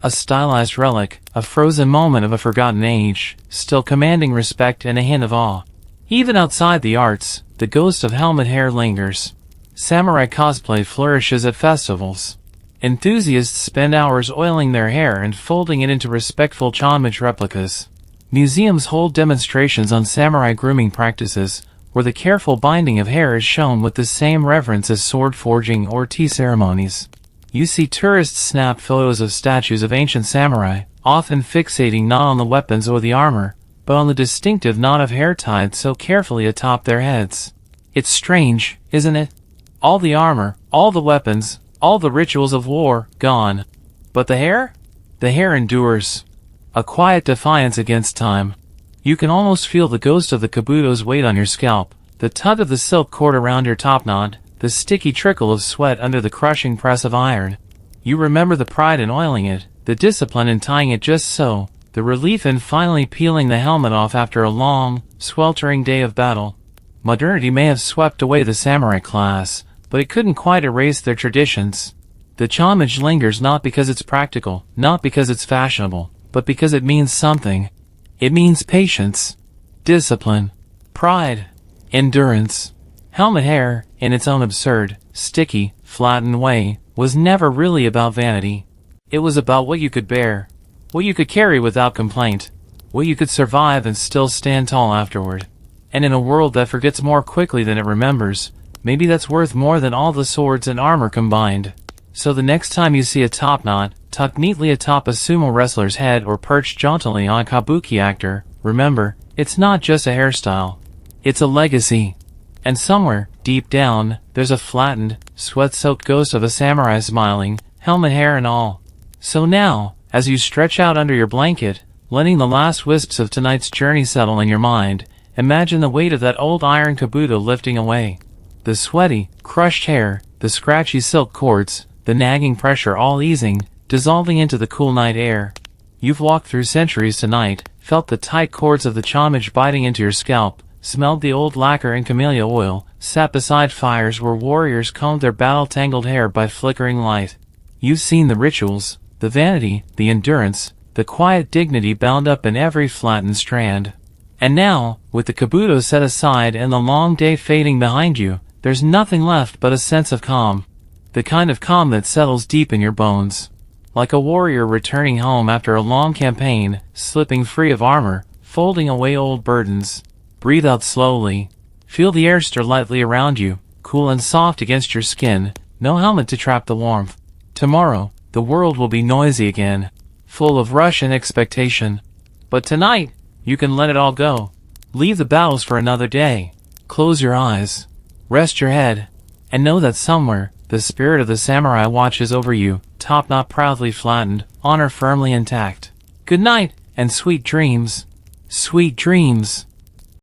A stylized relic, a frozen moment of a forgotten age, still commanding respect and a hint of awe. Even outside the arts, the ghost of helmet hair lingers. Samurai cosplay flourishes at festivals. Enthusiasts spend hours oiling their hair and folding it into respectful chanmish replicas. Museums hold demonstrations on samurai grooming practices, where the careful binding of hair is shown with the same reverence as sword forging or tea ceremonies. You see tourists snap photos of statues of ancient samurai, often fixating not on the weapons or the armor, but on the distinctive knot of hair tied so carefully atop their heads. It's strange, isn't it? All the armor, all the weapons, all the rituals of war, gone. But the hair? The hair endures. A quiet defiance against time. You can almost feel the ghost of the kabuto's weight on your scalp, the tug of the silk cord around your topknot, the sticky trickle of sweat under the crushing press of iron. You remember the pride in oiling it, the discipline in tying it just so, the relief in finally peeling the helmet off after a long, sweltering day of battle. Modernity may have swept away the samurai class, but it couldn't quite erase their traditions. The chanmish lingers not because it's practical, not because it's fashionable, but because it means something. It means patience, discipline, pride, endurance. Helmet hair, in its own absurd, sticky, flattened way, was never really about vanity. It was about what you could bear, what you could carry without complaint, what you could survive and still stand tall afterward. And in a world that forgets more quickly than it remembers, maybe that's worth more than all the swords and armor combined. So the next time you see a topknot, tucked neatly atop a sumo wrestler's head or perched jauntily on a kabuki actor, remember, it's not just a hairstyle. It's a legacy. And somewhere, deep down, there's a flattened, sweat-soaked ghost of a samurai smiling, helmet hair and all. So now, as you stretch out under your blanket, letting the last wisps of tonight's journey settle in your mind, imagine the weight of that old iron kabuto lifting away. The sweaty, crushed hair, the scratchy silk cords, the nagging pressure all easing, dissolving into the cool night air. You've walked through centuries tonight, felt the tight cords of the chanmish biting into your scalp, smelled the old lacquer and camellia oil, sat beside fires where warriors combed their battle-tangled hair by flickering light. You've seen the rituals, the vanity, the endurance, the quiet dignity bound up in every flattened strand. And now, with the kabuto set aside and the long day fading behind you, there's nothing left but a sense of calm. The kind of calm that settles deep in your bones. Like a warrior returning home after a long campaign, slipping free of armor, folding away old burdens. Breathe out slowly. Feel the air stir lightly around you, cool and soft against your skin, no helmet to trap the warmth. Tomorrow, the world will be noisy again, full of rush and expectation. But tonight, you can let it all go. Leave the battles for another day. Close your eyes. Rest your head. And know that somewhere, the spirit of the samurai watches over you, topknot proudly flattened, honor firmly intact. Good night, and sweet dreams. Sweet dreams.